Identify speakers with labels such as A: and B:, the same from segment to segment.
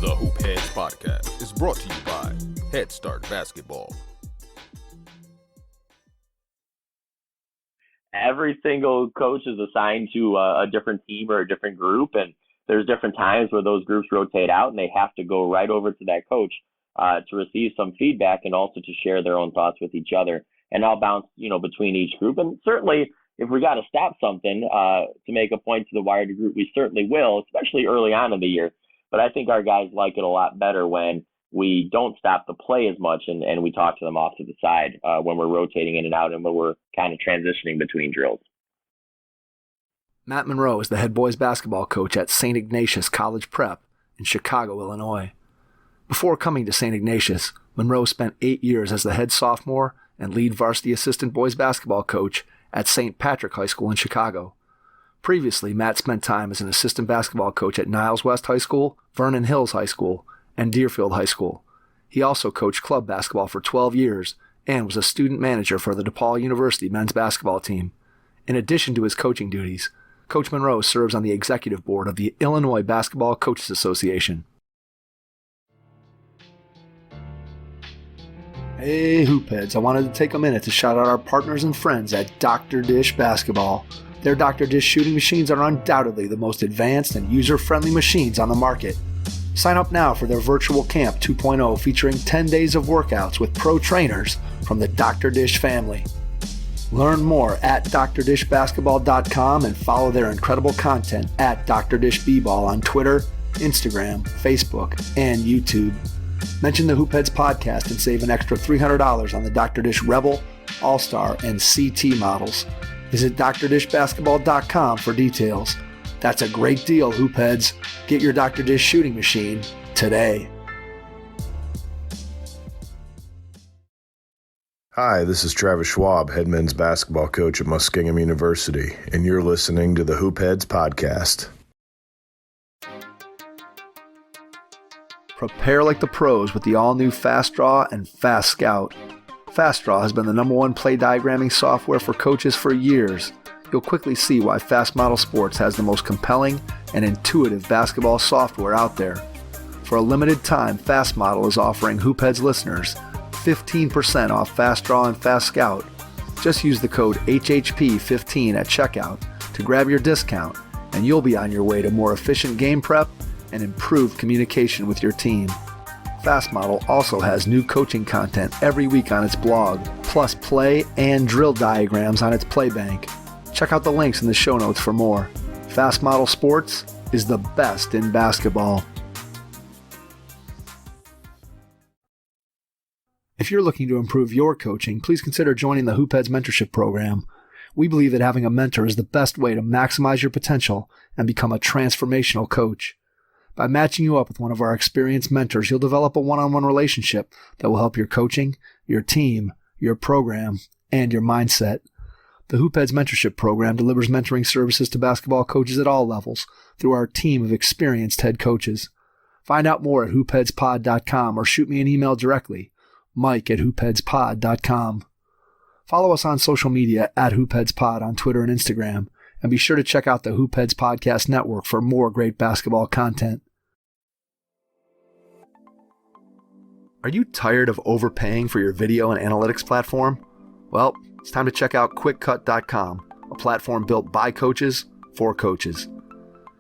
A: The Hoop Heads Podcast is brought to you by Head Start Basketball.
B: Every single coach is assigned to a different team or a different group, and there's different times where those groups rotate out, and they have to go right over to that coach to receive some feedback and also to share their own thoughts with each other. And I'll bounce, between each group. And certainly, if we got to stop something to make a point to the wider group, we certainly will, especially early on in the year. But I think our guys like it a lot better when we don't stop the play as much and we talk to them off to the side when we're rotating in and out and when we're kind of transitioning between drills.
C: Matt Monroe is the head boys basketball coach at Saint Ignatius College Prep in Chicago, Illinois. Before coming to Saint Ignatius, Monroe spent 8 years as the head sophomore and lead varsity assistant boys basketball coach at St. Patrick High School in Chicago. Previously, Matt spent time as an assistant basketball coach at Niles West High School, Vernon Hills High School, and Deerfield High School. He also coached club basketball for 12 years and was a student manager for the DePaul University men's basketball team. In addition to his coaching duties, Coach Monroe serves on the executive board of the Illinois Basketball Coaches Association. Hey Hoopheads, I wanted to take a minute to shout out our partners and friends at Dr. Dish Basketball. Their Dr. Dish shooting machines are undoubtedly the most advanced and user-friendly machines on the market. Sign up now for their Virtual Camp 2.0 featuring 10 days of workouts with pro trainers from the Dr. Dish family. Learn more at drdishbasketball.com and follow their incredible content at Dr. Dish B-Ball on Twitter, Instagram, Facebook, and YouTube. Mention the Hoopheads podcast and save an extra $300 on the Dr. Dish Rebel, All-Star, and CT models. Visit drdishbasketball.com for details. That's a great deal, Hoopheads. Get your Dr. Dish shooting machine today.
D: Hi, this is Travis Schwab, head men's basketball coach at Muskingum University, and you're listening to the Hoopheads Podcast.
C: Prepare like the pros with the all-new Fast Draw and Fast Scout. Fast Draw has been the #1 play diagramming software for coaches for years. You'll quickly see why Fast Model Sports has the most compelling and intuitive basketball software out there. For a limited time, Fast Model is offering Hoopheads listeners 15% off Fast Draw and Fast Scout. Just use the code HHP15 at checkout to grab your discount, and you'll be on your way to more efficient game prep and improved communication with your team. Fast Model also has new coaching content every week on its blog, plus play and drill diagrams on its Playbank. Check out the links in the show notes for more. Fast Model Sports is the best in basketball. If you're looking to improve your coaching, please consider joining the Hoopheads Mentorship Program. We believe that having a mentor is the best way to maximize your potential and become a transformational coach. By matching you up with one of our experienced mentors, you'll develop a one-on-one relationship that will help your coaching, your team, your program, and your mindset. The Hoopheads Mentorship Program delivers mentoring services to basketball coaches at all levels through our team of experienced head coaches. Find out more at hoopheadspod.com or shoot me an email directly, mike@hoopheadspod.com. Follow us on social media at hoopheadspod on Twitter and Instagram, and be sure to check out the Hoopheads Podcast Network for more great basketball content. Are you tired of overpaying for your video and analytics platform? Well, it's time to check out QuickCut.com, a platform built by coaches for coaches.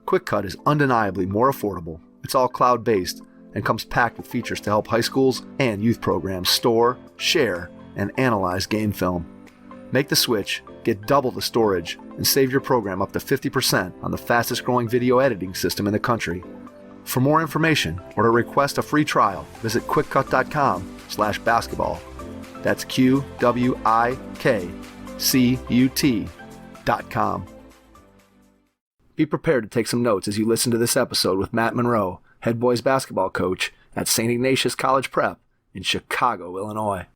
C: QuickCut is undeniably more affordable. It's all cloud-based and comes packed with features to help high schools and youth programs store, share, and analyze game film. Make the switch, get double the storage, and save your program up to 50% on the fastest growing video editing system in the country. For more information or to request a free trial, visit quickcut.com/basketball. That's QWIKCUT.com. Be prepared to take some notes as you listen to this episode with Matt Monroe, head boys basketball coach at Saint Ignatius College Prep in Chicago, Illinois.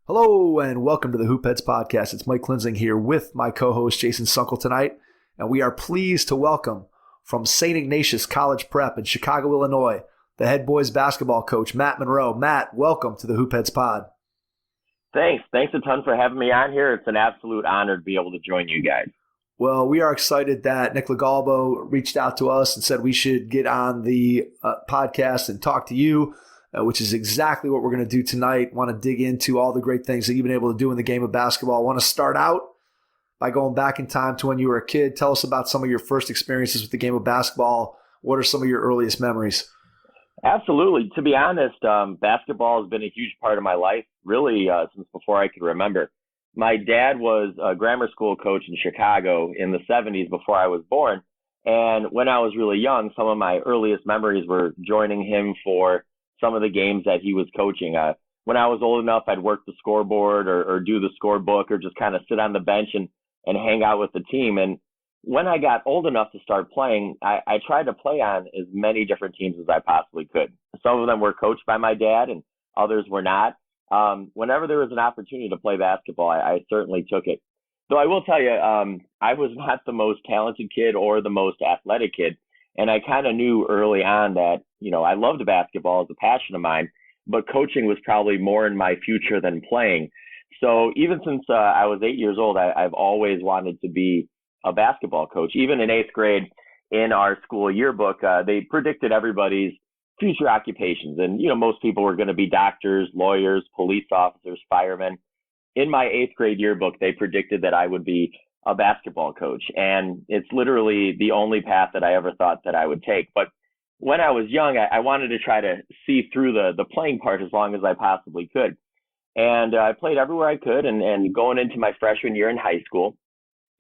C: Hello and welcome to the Hoopheads Podcast. It's Mike Klinzing here with my co-host Jason Sunkel tonight, and we are pleased to welcome from Saint Ignatius College Prep in Chicago, Illinois, the head boys basketball coach, Matt Monroe. Matt, welcome to the Hoop Heads Pod.
B: Thanks a ton for having me on here. It's an absolute honor to be able to join you guys.
C: Well, we are excited that Nick Legalbo reached out to us and said we should get on the podcast and talk to you, which is exactly what we're going to do tonight. Want to dig into all the great things that you've been able to do in the game of basketball. I want to start out by going back in time to when you were a kid. Tell us about some of your first experiences with the game of basketball. What are some of your earliest memories?
B: Absolutely. To be honest, basketball has been a huge part of my life, really, since before I could remember. My dad was a grammar school coach in Chicago in the 70s before I was born. And when I was really young, some of my earliest memories were joining him for some of the games that he was coaching. When I was old enough, I'd work the scoreboard or do the scorebook or just kind of sit on the bench and hang out with the team. And when I got old enough to start playing, I tried to play on as many different teams as I possibly could. Some of them were coached by my dad and others were not. Whenever there was an opportunity to play basketball, I certainly took it. Though I will tell you, I was not the most talented kid or the most athletic kid. And I kind of knew early on that, I loved basketball as a passion of mine, but coaching was probably more in my future than playing. So even since I was 8 years old, I've always wanted to be a basketball coach. Even in 8th grade in our school yearbook, they predicted everybody's future occupations. And, most people were going to be doctors, lawyers, police officers, firemen. In my 8th grade yearbook, they predicted that I would be a basketball coach. And it's literally the only path that I ever thought that I would take. But when I was young, I wanted to try to see through the playing part as long as I possibly could. And I played everywhere I could. And going into my freshman year in high school,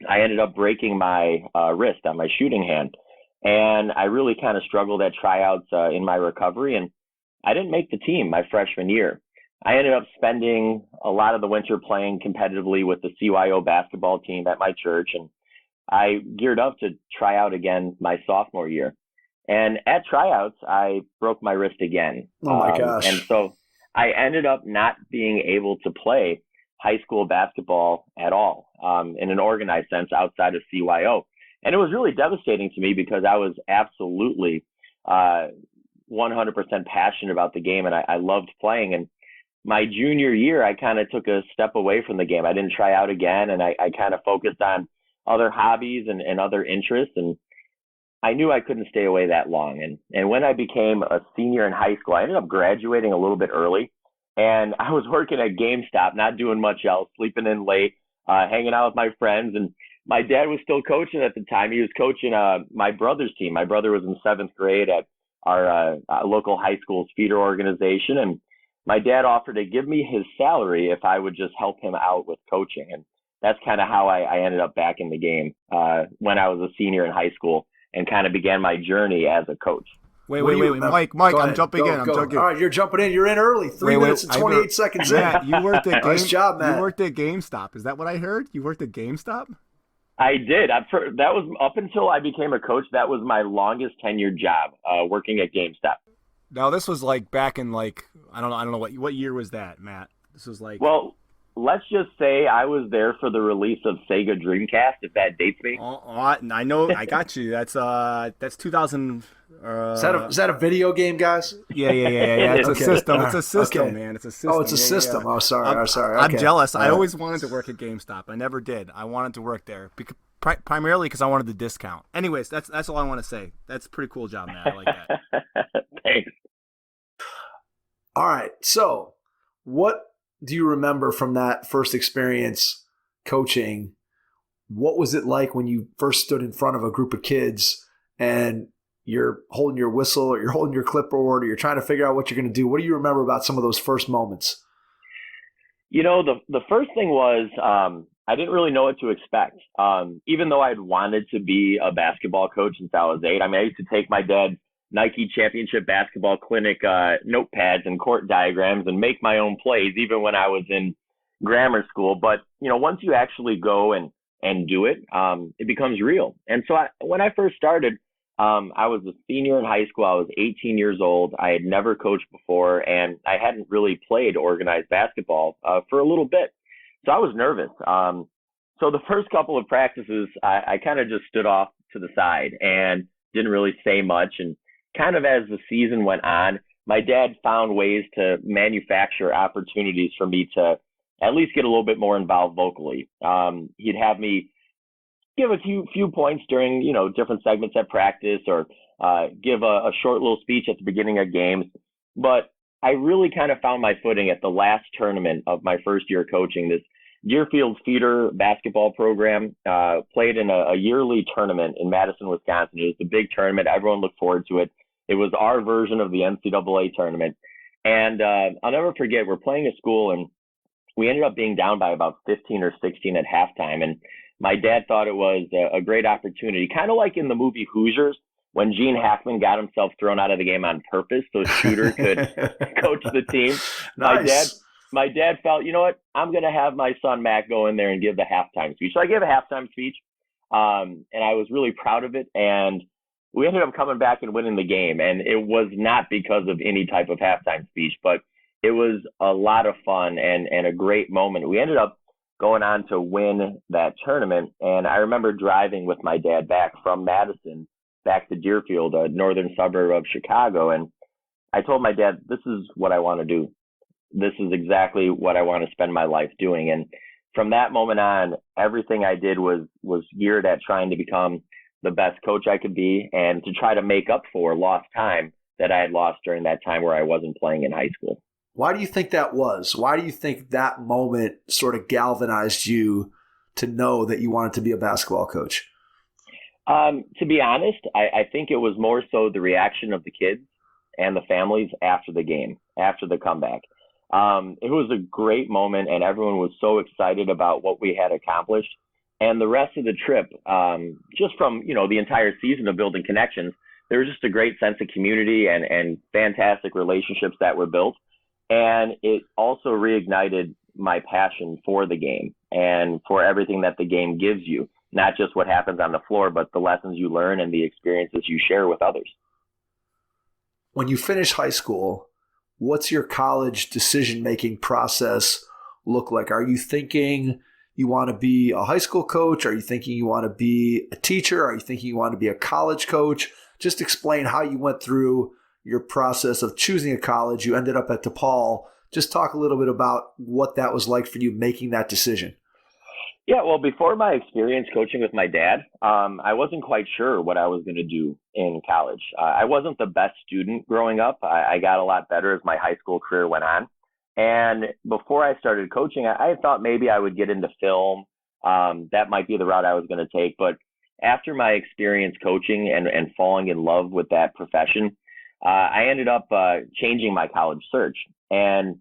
B: I ended up breaking my wrist on my shooting hand. And I really kind of struggled at tryouts in my recovery. And I didn't make the team my freshman year. I ended up spending a lot of the winter playing competitively with the CYO basketball team at my church. And I geared up to try out again my sophomore year. And at tryouts, I broke my wrist again.
C: Oh, my gosh.
B: And so I ended up not being able to play high school basketball at all in an organized sense outside of CYO. And it was really devastating to me because I was absolutely 100% passionate about the game and I loved playing. And my junior year, I kind of took a step away from the game. I didn't try out again, and I kind of focused on other hobbies and other interests. And I knew I couldn't stay away that long. And when I became a senior in high school, I ended up graduating a little bit early. And I was working at GameStop, not doing much else, sleeping in late, hanging out with my friends. And my dad was still coaching at the time. He was coaching my brother's team. My brother was in 7th grade at our local high school's feeder organization. And my dad offered to give me his salary if I would just help him out with coaching. And that's kind of how I ended up back in the game when I was a senior in high school and kind of began my journey as a coach.
E: Wait, Mike, I'm jumping in.
C: All right, you're jumping in. You're in early. 3 minutes and 28 seconds in.
E: Matt, you worked at
C: Nice job, Matt.
E: You worked at GameStop. Is that what I heard? You worked at GameStop?
B: I did. That was up until I became a coach. That was my longest tenured job, working at GameStop.
E: Now this was like back in I don't know what year was that, Matt? This was
B: well, let's just say I was there for the release of Sega Dreamcast, if that dates me.
E: I know. I got you. That's 2000.
C: Is that a video game, guys?
E: Yeah. It's a system. It's a system,
C: okay.
E: Man. It's a system.
C: Oh, it's a system. Yeah. Oh, sorry.
E: I'm jealous. I always wanted to work at GameStop. I never did. I wanted to work there primarily because I wanted the discount. Anyways, that's all I want to say. That's a pretty cool job, Matt. I like that.
B: Thanks.
C: All right. So, what do you remember from that first experience coaching? What was it like when you first stood in front of a group of kids and you're holding your whistle or you're holding your clipboard or you're trying to figure out what you're going to do? What do you remember about some of those first moments?
B: The first thing was I didn't really know what to expect. Even though I'd wanted to be a basketball coach since I was 8, I used to take my dad's Nike Championship Basketball Clinic notepads and court diagrams and make my own plays, even when I was in grammar school. But, once you actually go and do it, it becomes real. And so when I first started, I was a senior in high school. I was 18 years old. I had never coached before, and I hadn't really played organized basketball for a little bit. So I was nervous. So the first couple of practices, I kind of just stood off to the side and didn't really say much. And kind of as the season went on, my dad found ways to manufacture opportunities for me to at least get a little bit more involved vocally. He'd have me give a few points during, different segments at practice, or give a short little speech at the beginning of games. But I really kind of found my footing at the last tournament of my first year coaching. This Deerfield feeder basketball program played in a yearly tournament in Madison, Wisconsin. It was the big tournament. Everyone looked forward to it. It was our version of the NCAA tournament. And I'll never forget, we're playing a school, and we ended up being down by about 15 or 16 at halftime. And my dad thought it was a great opportunity, kind of like in the movie Hoosiers, when Gene Hackman got himself thrown out of the game on purpose so Shooter could coach the team.
C: Nice.
B: My dad felt, you know what, I'm going to have my son Matt go in there and give the halftime speech. So I gave a halftime speech, and I was really proud of it. And we ended up coming back and winning the game. And it was not because of any type of halftime speech, but it was a lot of fun and a great moment. We ended up going on to win that tournament. And I remember driving with my dad back from Madison back to Deerfield, a northern suburb of Chicago. And I told my dad, this is what I want to do. This is exactly what I want to spend my life doing. And from that moment on, everything I did was geared at trying to become the best coach I could be, and to try to make up for lost time that I had lost during that time where I wasn't playing in high school.
C: Why do you think that was? Why do you think that moment sort of galvanized you to know that you wanted to be a basketball coach?
B: To be honest, I think it was more so the reaction of the kids and the families after the game, after the comeback. It was a great moment, and everyone was so excited about what we had accomplished. And the rest of the trip, just from, the entire season of building connections, there was just a great sense of community and fantastic relationships that were built. And it also reignited my passion for the game and for everything that the game gives you, not just what happens on the floor, but the lessons you learn and the experiences you share with others.
C: When you finish high school, what's your college decision-making process look like? Are you thinking you want to be a high school coach? Are you thinking you want to be a teacher? Are you thinking you want to be a college coach? Just explain how you went through your process of choosing a college. You ended up at DePaul. Just talk a little bit about what that was like for you making that decision.
B: Yeah, well, before my experience coaching with my dad, I wasn't quite sure what I was going to do in college. I wasn't the best student growing up. I got a lot better as my high school career went on. And before I started coaching, I thought maybe I would get into film. That might be the route I was going to take. But after my experience coaching and falling in love with that profession, I ended up changing my college search. And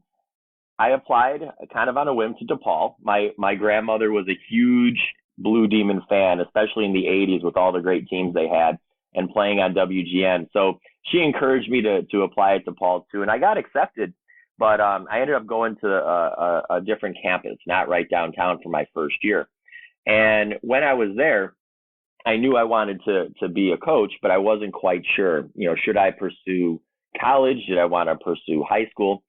B: I applied kind of on a whim to DePaul. My grandmother was a huge Blue Demon fan, especially in the 80s with all the great teams they had and playing on WGN. So she encouraged me to apply at DePaul too. And I got accepted. But I ended up going to a different campus, not right downtown, for my first year. And when I was there, I knew I wanted to be a coach, but I wasn't quite sure, should I pursue college? Did I want to pursue high school?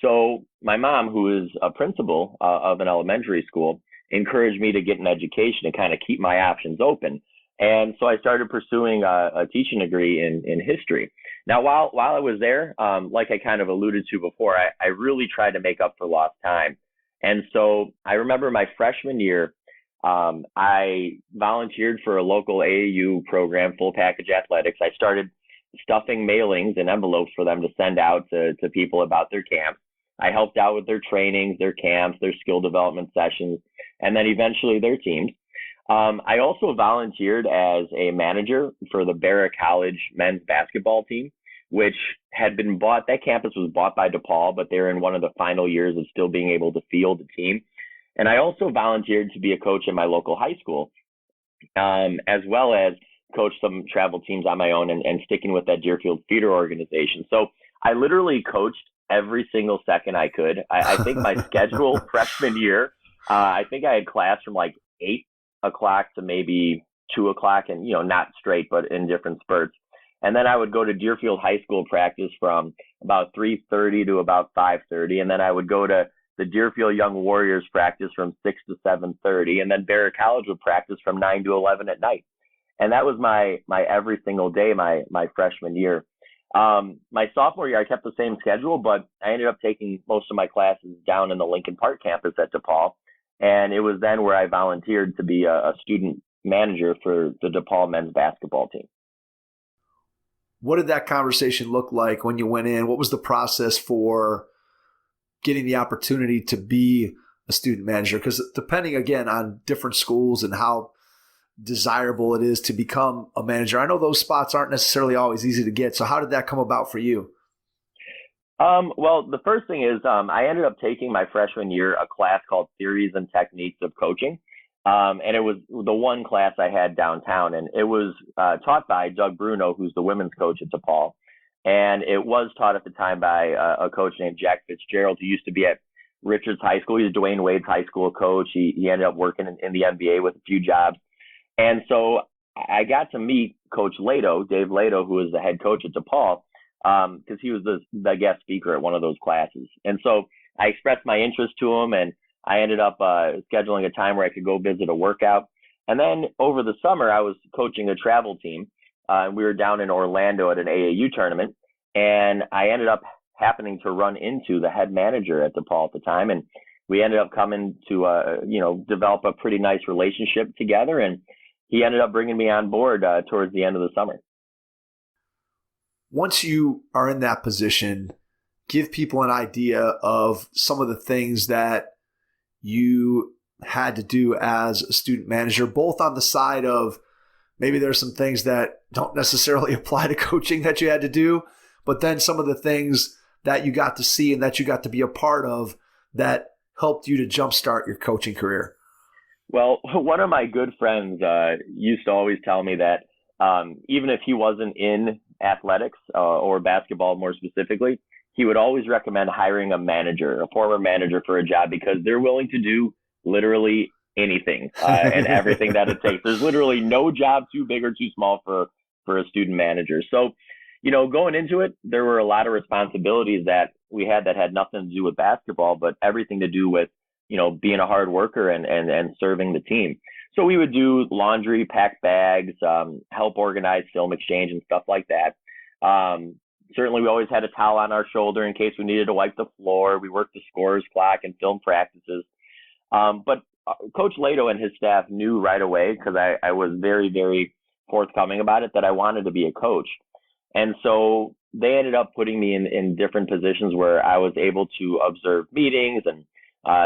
B: So my mom, who is a principal of an elementary school, encouraged me to get an education and kind of keep my options open. And so I started pursuing a teaching degree in history. Now, while I was there, like I kind of alluded to before, I really tried to make up for lost time. And so I remember my freshman year, I volunteered for a local AAU program, full package athletics. I started stuffing mailings and envelopes for them to send out to people about their camps. I helped out with their trainings, their camps, their skill development sessions, and then eventually their teams. I also volunteered as a manager for the Barra College men's basketball team, which had been bought. That campus was bought by DePaul, but they're in one of the final years of still being able to field a team. And I also volunteered to be a coach in my local high school, as well as coach some travel teams on my own and sticking with that Deerfield feeder organization. So I literally coached every single second I could. I think my schedule freshman year, I think I had class from like 8 o'clock to maybe 2 o'clock, and not straight, but in different spurts. And then I would go to Deerfield High School practice from about 3:30 to about 5:30, and then I would go to the Deerfield Young Warriors practice from 6 to 7:30, and then Barra College would practice from 9 to 11 at night. And that was my every single day my freshman year. My sophomore year, I kept the same schedule, but I ended up taking most of my classes down in the Lincoln Park campus at DePaul. And it was then where I volunteered to be a student manager for the DePaul men's basketball team.
C: What did that conversation look like when you went in? What was the process for getting the opportunity to be a student manager? Because depending, again, on different schools and how desirable it is to become a manager, I know those spots aren't necessarily always easy to get. So how did that come about for you?
B: Well, the first thing is I ended up taking my freshman year a class called Theories and Techniques of Coaching. And it was the one class I had downtown, and it was taught by Doug Bruno, who's the women's coach at DePaul. And it was taught at the time by a coach named Jack Fitzgerald, who used to be at Richards High School. He's Dwayne Wade's high school coach. He ended up working in the NBA with a few jobs. And so I got to meet Coach Lato, Dave Lato, who is the head coach at DePaul, because he was the guest speaker at one of those classes. And so I expressed my interest to him, and I ended up scheduling a time where I could go visit a workout. And then over the summer, I was coaching a travel team. And we were down in Orlando at an AAU tournament. And I ended up happening to run into the head manager at DePaul at the time. And we ended up coming to, develop a pretty nice relationship together. And he ended up bringing me on board towards the end of the summer.
C: Once you are in that position, give people an idea of some of the things that you had to do as a student manager, both on the side of maybe there's some things that don't necessarily apply to coaching that you had to do, but then some of the things that you got to see and that you got to be a part of that helped you to jumpstart your coaching career.
B: Well, one of my good friends used to always tell me that even if he wasn't in athletics or basketball more specifically, he would always recommend hiring a manager, a former manager, for a job, because they're willing to do literally anything and everything that it takes. There's literally no job too big or too small for a student manager. So, going into it, there were a lot of responsibilities that we had that had nothing to do with basketball, but everything to do with, being a hard worker and serving the team. So we would do laundry, pack bags, help organize film exchange and stuff like that. Certainly, we always had a towel on our shoulder in case we needed to wipe the floor. We worked the scorer's clock and film practices. But Coach Lato and his staff knew right away, because I was very, very forthcoming about it, that I wanted to be a coach. And so they ended up putting me in different positions where I was able to observe meetings, and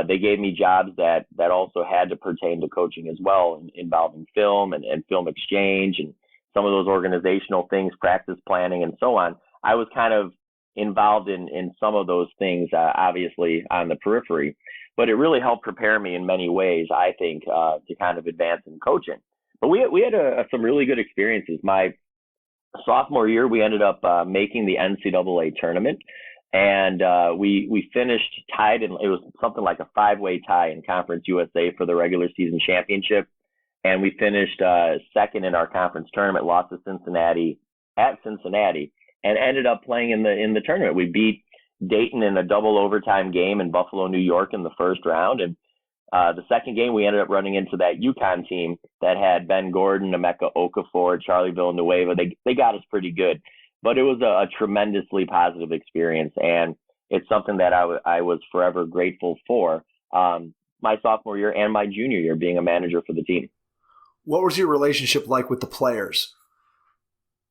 B: they gave me jobs that also had to pertain to coaching as well, involving film and film exchange and some of those organizational things, practice planning and so on. I was kind of involved in some of those things, obviously on the periphery, but it really helped prepare me in many ways, I think, to kind of advance in coaching. But we had some really good experiences. My sophomore year, we ended up making the NCAA tournament, and we finished tied, and it was something like a 5-way tie in Conference USA for the regular season championship. And we finished second in our conference tournament, lost to Cincinnati at Cincinnati, and ended up playing in the tournament. We beat Dayton in a double overtime game in Buffalo, New York in the first round. And the second game, we ended up running into that UConn team that had Ben Gordon, Emeka Okafor, Charlie Villanueva. They got us pretty good, but it was a tremendously positive experience. And it's something that I was forever grateful for my sophomore year and my junior year being a manager for the team.
C: What was your relationship like with the players?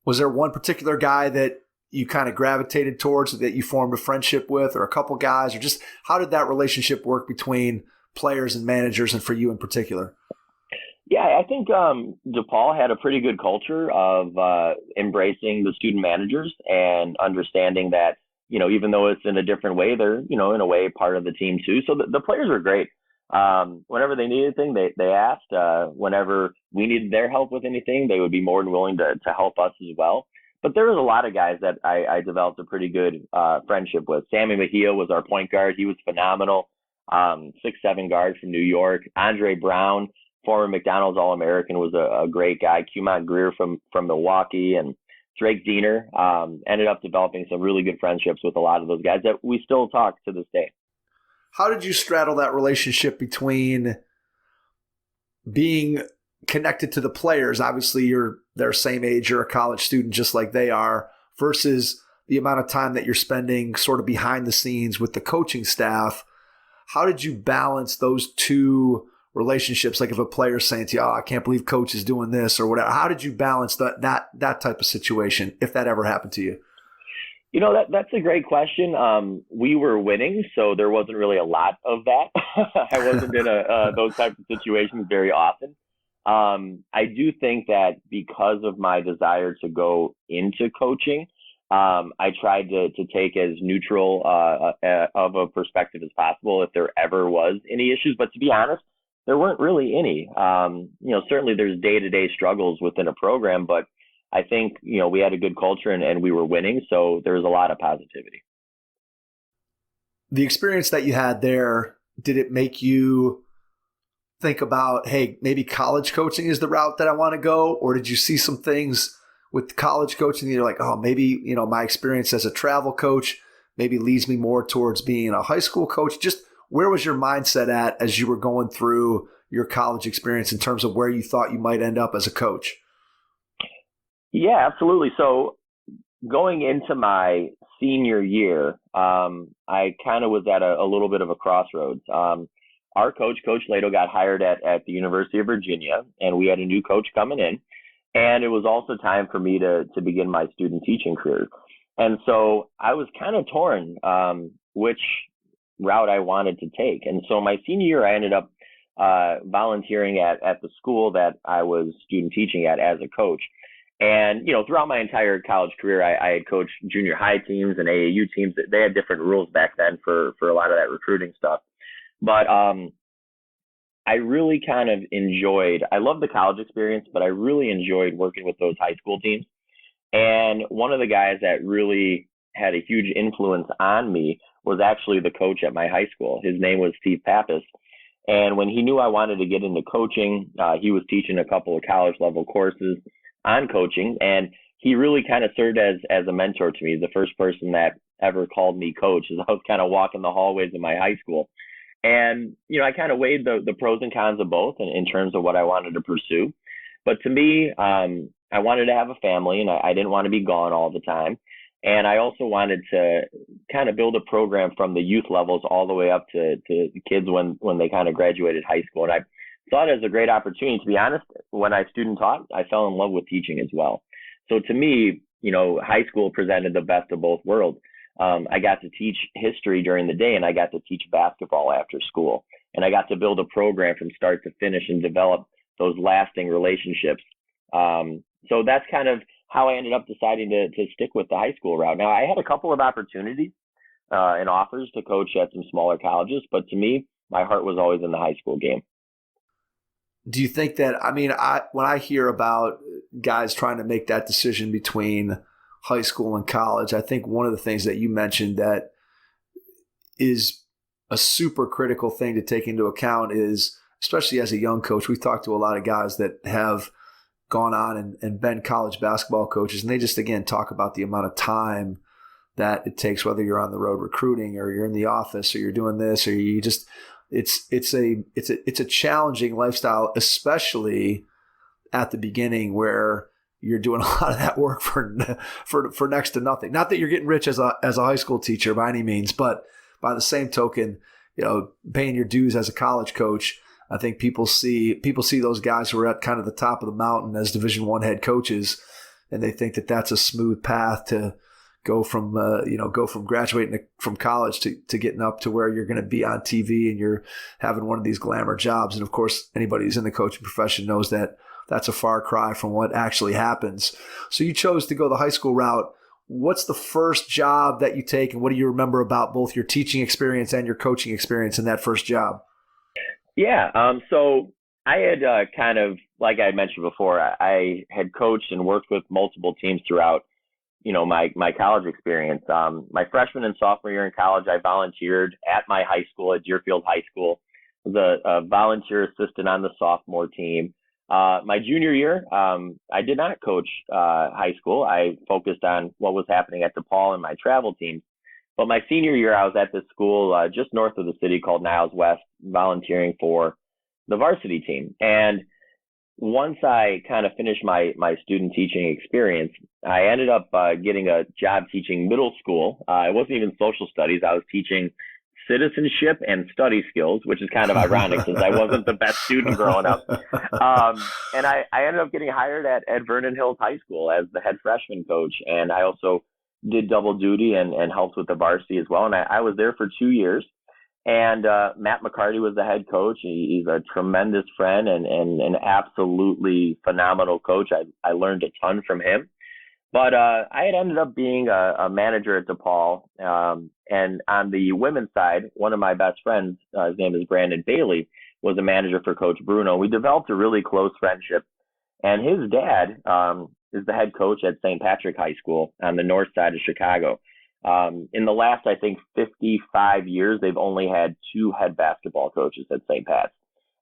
C: Was there one particular guy that you kind of gravitated towards, that you formed a friendship with, or a couple guys, or just how did that relationship work between players and managers, and for you in particular?
B: Yeah, I think DePaul had a pretty good culture of embracing the student managers and understanding that, even though it's in a different way, they're, in a way part of the team too. So the players were great. Whenever they needed anything, they asked. Whenever we needed their help with anything, they would be more than willing to help us as well. But there was a lot of guys that I developed a pretty good friendship with. Sammy Mejia was our point guard. He was phenomenal. 6'7" guard from New York. Andre Brown, former McDonald's All-American, was a great guy. Cumont Greer from Milwaukee, and Drake Diener. Ended up developing some really good friendships with a lot of those guys that we still talk to this day.
C: How did you straddle that relationship between being connected to the players? Obviously, you're their same age, you're a college student just like they are, versus the amount of time that you're spending sort of behind the scenes with the coaching staff. How did you balance those two relationships? Like if a player's saying to you, "Oh, I can't believe coach is doing this," or whatever. How did you balance that type of situation, if that ever happened to you?
B: That's a great question. We were winning, so there wasn't really a lot of that. I wasn't in those types of situations very often. I do think that because of my desire to go into coaching, I tried to take as neutral of a perspective as possible if there ever was any issues. But to be honest, there weren't really any. Certainly there's day-to-day struggles within a program, but I think, we had a good culture and we were winning, so there was a lot of positivity.
C: The experience that you had there, did it make you think about, hey, maybe college coaching is the route that I want to go? Or did you see some things with college coaching that you're like, oh, maybe, my experience as a travel coach maybe leads me more towards being a high school coach? Just where was your mindset at as you were going through your college experience in terms of where you thought you might end up as a coach?
B: Yeah, absolutely. So going into my senior year, I kind of was at a little bit of a crossroads. Our coach, Coach Lato, got hired at the University of Virginia, and we had a new coach coming in. And it was also time for me to begin my student teaching career. And so I was kind of torn which route I wanted to take. And so my senior year, I ended up volunteering at the school that I was student teaching at as a coach. And, throughout my entire college career, I had coached junior high teams and AAU teams. They had different rules back then for a lot of that recruiting stuff. But I really kind of I loved the college experience, but I really enjoyed working with those high school teams. And one of the guys that really had a huge influence on me was actually the coach at my high school. His name was Steve Pappas. And when he knew I wanted to get into coaching, he was teaching a couple of college level courses on coaching. And he really kind of served as a mentor to me. The first person that ever called me coach as I was kind of walking the hallways of my high school. And, I kind of weighed the pros and cons of both in terms of what I wanted to pursue. But to me, I wanted to have a family, and I didn't want to be gone all the time. And I also wanted to kind of build a program from the youth levels all the way up to kids when they kind of graduated high school. And I saw it as a great opportunity. To be honest, when I student taught, I fell in love with teaching as well. So to me, high school presented the best of both worlds. I got to teach history during the day, and I got to teach basketball after school. And I got to build a program from start to finish and develop those lasting relationships. So that's kind of how I ended up deciding to stick with the high school route. Now, I had a couple of opportunities and offers to coach at some smaller colleges, but to me, my heart was always in the high school game.
C: Do you think that, when I hear about guys trying to make that decision between high school and college, I think one of the things that you mentioned that is a super critical thing to take into account is, especially as a young coach, we've talked to a lot of guys that have gone on and been college basketball coaches, and they just, again, talk about the amount of time that it takes, whether you're on the road recruiting or you're in the office or you're doing this or you just it's a challenging lifestyle, especially at the beginning where you're doing a lot of that work for next to nothing. Not that you're getting rich as a high school teacher by any means, but by the same token, paying your dues as a college coach. I think people see those guys who are at kind of the top of the mountain as Division I head coaches, and they think that that's a smooth path to go from graduating from college to getting up to where you're going to be on TV and you're having one of these glamour jobs. And of course, anybody who's in the coaching profession knows that that's a far cry from what actually happens. So you chose to go the high school route. What's the first job that you take, and what do you remember about both your teaching experience and your coaching experience in that first job?
B: Yeah. So I had kind of, like I had mentioned before, I had coached and worked with multiple teams throughout, my college experience. My freshman and sophomore year in college, I volunteered at my high school at Deerfield High School. I was a volunteer assistant on the sophomore team. My junior year, I did not coach high school. I focused on what was happening at DePaul and my travel teams. But my senior year, I was at this school just north of the city called Niles West, volunteering for the varsity team. And once I kind of finished my student teaching experience, I ended up getting a job teaching middle school. It wasn't even social studies. I was teaching citizenship and study skills, which is kind of ironic since I wasn't the best student growing up. And I ended up getting hired at Vernon Hills High School as the head freshman coach. And I also did double duty and helped with the varsity as well. And I was there for 2 years. And Matt McCarty was the head coach. He's a tremendous friend and an absolutely phenomenal coach. I learned a ton from him. But I had ended up being a manager at DePaul. And on the women's side, one of my best friends, his name is Brandon Bailey, was a manager for Coach Bruno. We developed a really close friendship. And his dad is the head coach at St. Patrick High School on the north side of Chicago. In the last, I think, 55 years, they've only had 2 head basketball coaches at St. Pat's.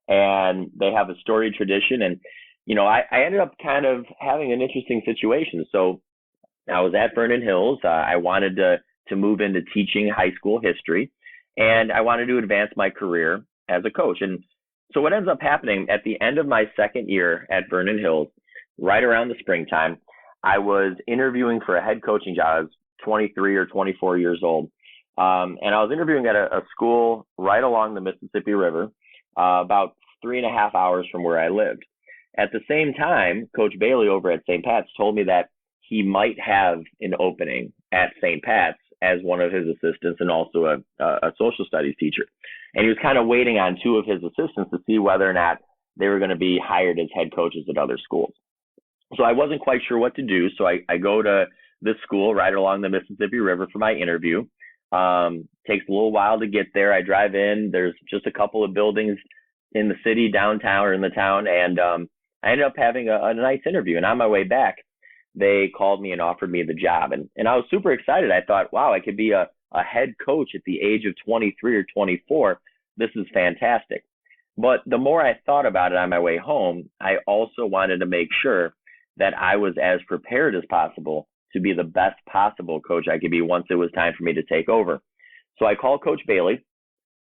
B: And they have a storied tradition. And, I ended up kind of having an interesting situation. So I was at Vernon Hills. I wanted to move into teaching high school history, and I wanted to advance my career as a coach. And so what ends up happening at the end of my second year at Vernon Hills, right around the springtime, I was interviewing for a head coaching job. I was 23 or 24 years old. And I was interviewing at a school right along the Mississippi River, about 3.5 hours from where I lived. At the same time, Coach Bailey over at St. Pat's told me that he might have an opening at St. Pat's as one of his assistants and also a social studies teacher. And he was kind of waiting on 2 of his assistants to see whether or not they were going to be hired as head coaches at other schools. So I wasn't quite sure what to do. So I go to this school right along the Mississippi River for my interview. Takes a little while to get there. I drive in. There's just a couple of buildings in the city, downtown, or in the town. And I ended up having a nice interview. And on my way back, they called me and offered me the job. And I was super excited. I thought, wow, I could be a head coach at the age of 23 or 24. This is fantastic. But the more I thought about it on my way home, I also wanted to make sure that I was as prepared as possible to be the best possible coach I could be once it was time for me to take over. So I called Coach Bailey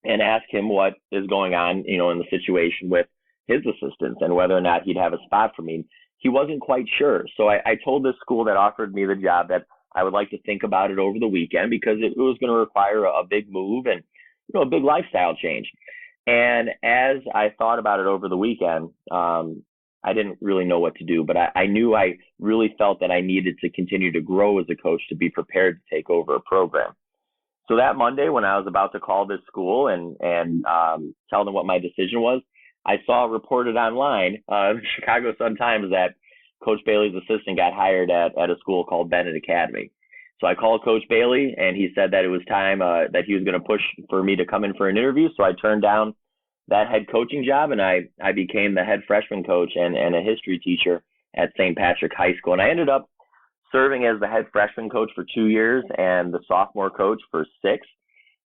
B: and asked him what is going on, in the situation with his assistants and whether or not he'd have a spot for me. He wasn't quite sure. So I told this school that offered me the job that I would like to think about it over the weekend because it was going to require a big move and, a big lifestyle change. And as I thought about it over the weekend, I didn't really know what to do, but I knew I really felt that I needed to continue to grow as a coach to be prepared to take over a program. So that Monday, when I was about to call this school and tell them what my decision was, I saw reported online, Chicago Sun-Times, that Coach Bailey's assistant got hired at a school called Bennett Academy. So I called Coach Bailey, and he said that it was time that he was going to push for me to come in for an interview. So I turned down that head coaching job, and I became the head freshman coach and a history teacher at St. Patrick High School. And I ended up serving as the head freshman coach for 2 years and the sophomore coach for 6.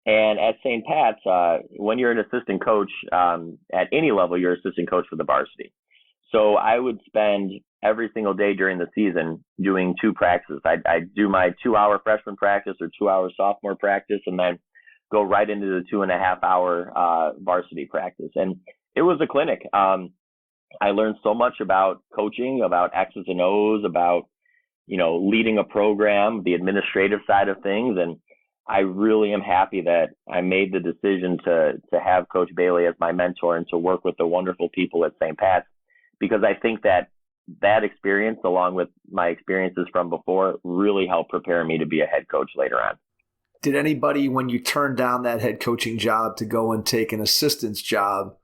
B: And at St. Pat's, when you're an assistant coach at any level, you're assistant coach for the varsity. So I would spend every single day during the season doing 2 practices. I'd do my 2-hour freshman practice or 2-hour sophomore practice, and then go right into the 2.5-hour varsity practice. And it was a clinic. I learned so much about coaching, about X's and O's, about, leading a program, the administrative side of things. And I really am happy that I made the decision to have Coach Bailey as my mentor and to work with the wonderful people at St. Pat's, because I think that experience, along with my experiences from before, really helped prepare me to be a head coach later on.
C: Did anybody, when you turned down that head coaching job to go and take an assistant's job,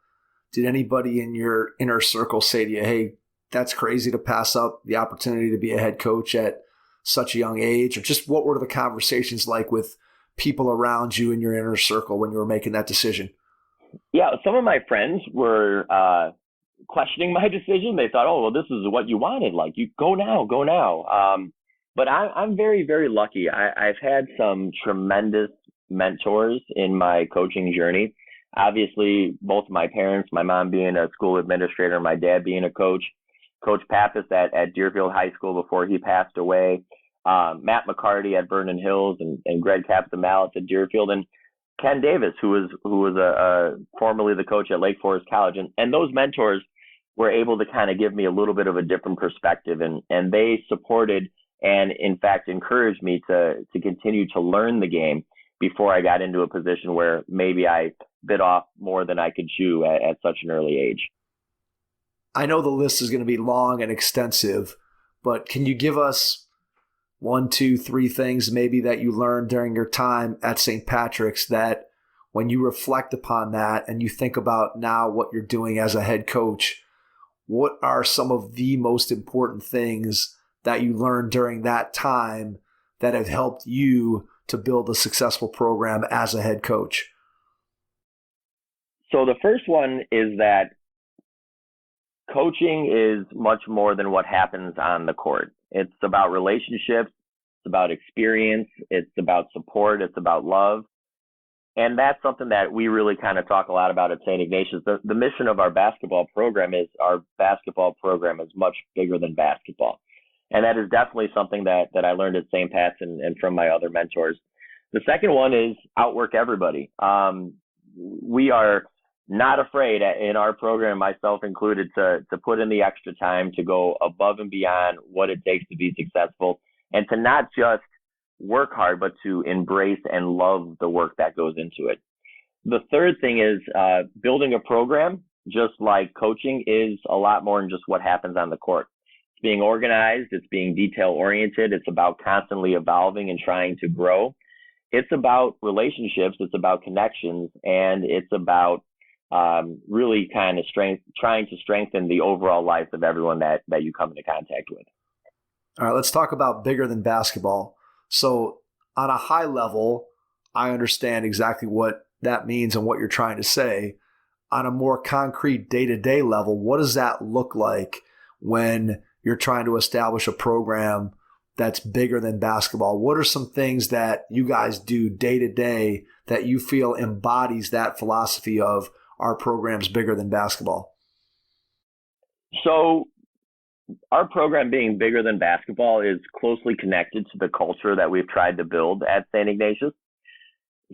C: did anybody in your inner circle say to you, hey, that's crazy to pass up the opportunity to be a head coach at such a young age? Or just what were the conversations like with people around you in your inner circle when you were making that decision?
B: Yeah, some of my friends were questioning my decision. They thought, oh, well, this is what you wanted. Like, you go now. But I'm very, very lucky. I've had some tremendous mentors in my coaching journey. Obviously, both my parents, my mom being a school administrator, my dad being a coach, Coach Pappas at Deerfield High School before he passed away, Matt McCarty at Vernon Hills, and Greg Captain-Mallett at Deerfield, and Ken Davis, who was formerly the coach at Lake Forest College. And those mentors were able to kind of give me a little bit of a different perspective, and they supported and in fact encouraged me to continue to learn the game before I got into a position where maybe I bit off more than I could chew at such an early age.
C: I know the list is going to be long and extensive, but can you give us 1, 2, 3 things maybe that you learned during your time at St. Patrick's that when you reflect upon that and you think about now what you're doing as a head coach, what are some of the most important things that you learned during that time that have helped you to build a successful program as a head coach?
B: So the first one is that coaching is much more than what happens on the court. It's about relationships, it's about experience, it's about support, it's about love. And that's something that we really kind of talk a lot about at Saint Ignatius. The mission of our basketball program is much bigger than basketball. And that is definitely something that I learned at St. Pat's and from my other mentors. The second one is outwork everybody. We are not afraid in our program, myself included, to put in the extra time to go above and beyond what it takes to be successful, and to not just work hard, but to embrace and love the work that goes into it. The third thing is building a program, just like coaching, is a lot more than just what happens on the court. It's being organized, it's being detail-oriented, it's about constantly evolving and trying to grow. It's about relationships, it's about connections, and it's about really kind of trying to strengthen the overall life of everyone that you come into contact with.
C: All right, let's talk about bigger than basketball. So on a high level, I understand exactly what that means and what you're trying to say. On a more concrete day-to-day level, what does that look like when you're trying to establish a program that's bigger than basketball? What are some things that you guys do day-to-day that you feel embodies that philosophy of our program's bigger than basketball?
B: So our program being bigger than basketball is closely connected to the culture that we've tried to build at St. Ignatius.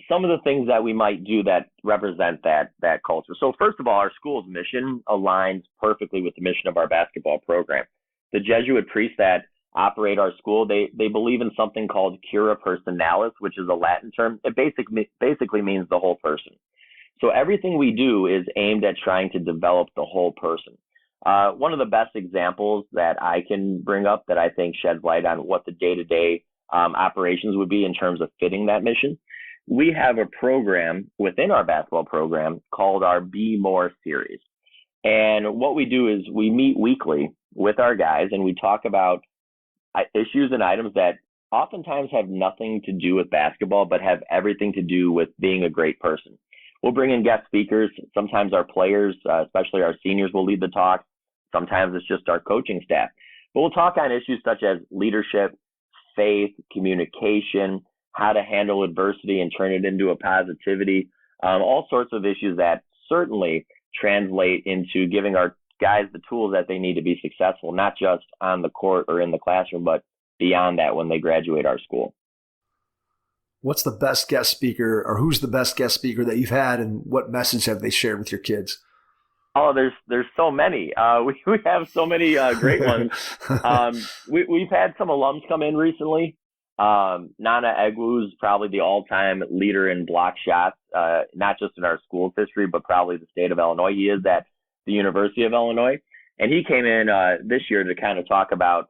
B: Some of the things that we might do that represent that culture. So first of all, our school's mission aligns perfectly with the mission of our basketball program. The Jesuit priests that operate our school, they believe in something called cura personalis, which is a Latin term. It basically means the whole person. So everything we do is aimed at trying to develop the whole person. One of the best examples that I can bring up that I think sheds light on what the day-to-day operations would be in terms of fitting that mission. We have a program within our basketball program called our Be More series. And what we do is we meet weekly with our guys and we talk about issues and items that oftentimes have nothing to do with basketball, but have everything to do with being a great person. We'll bring in guest speakers. Sometimes our players, especially our seniors, will lead the talk. Sometimes it's just our coaching staff. But we'll talk on issues such as leadership, faith, communication, how to handle adversity and turn it into a positivity, all sorts of issues that certainly translate into giving our guys the tools that they need to be successful, not just on the court or in the classroom, but beyond that when they graduate our school.
C: What's the best guest speaker, or who's the best guest speaker that you've had, and what message have they shared with your kids?
B: Oh, there's so many. We have so many great ones. We've had some alums come in recently. Nana Egwu's probably the all-time leader in block shots, not just in our school's history, but probably the state of Illinois. He is at the University of Illinois. And he came in this year to kind of talk about,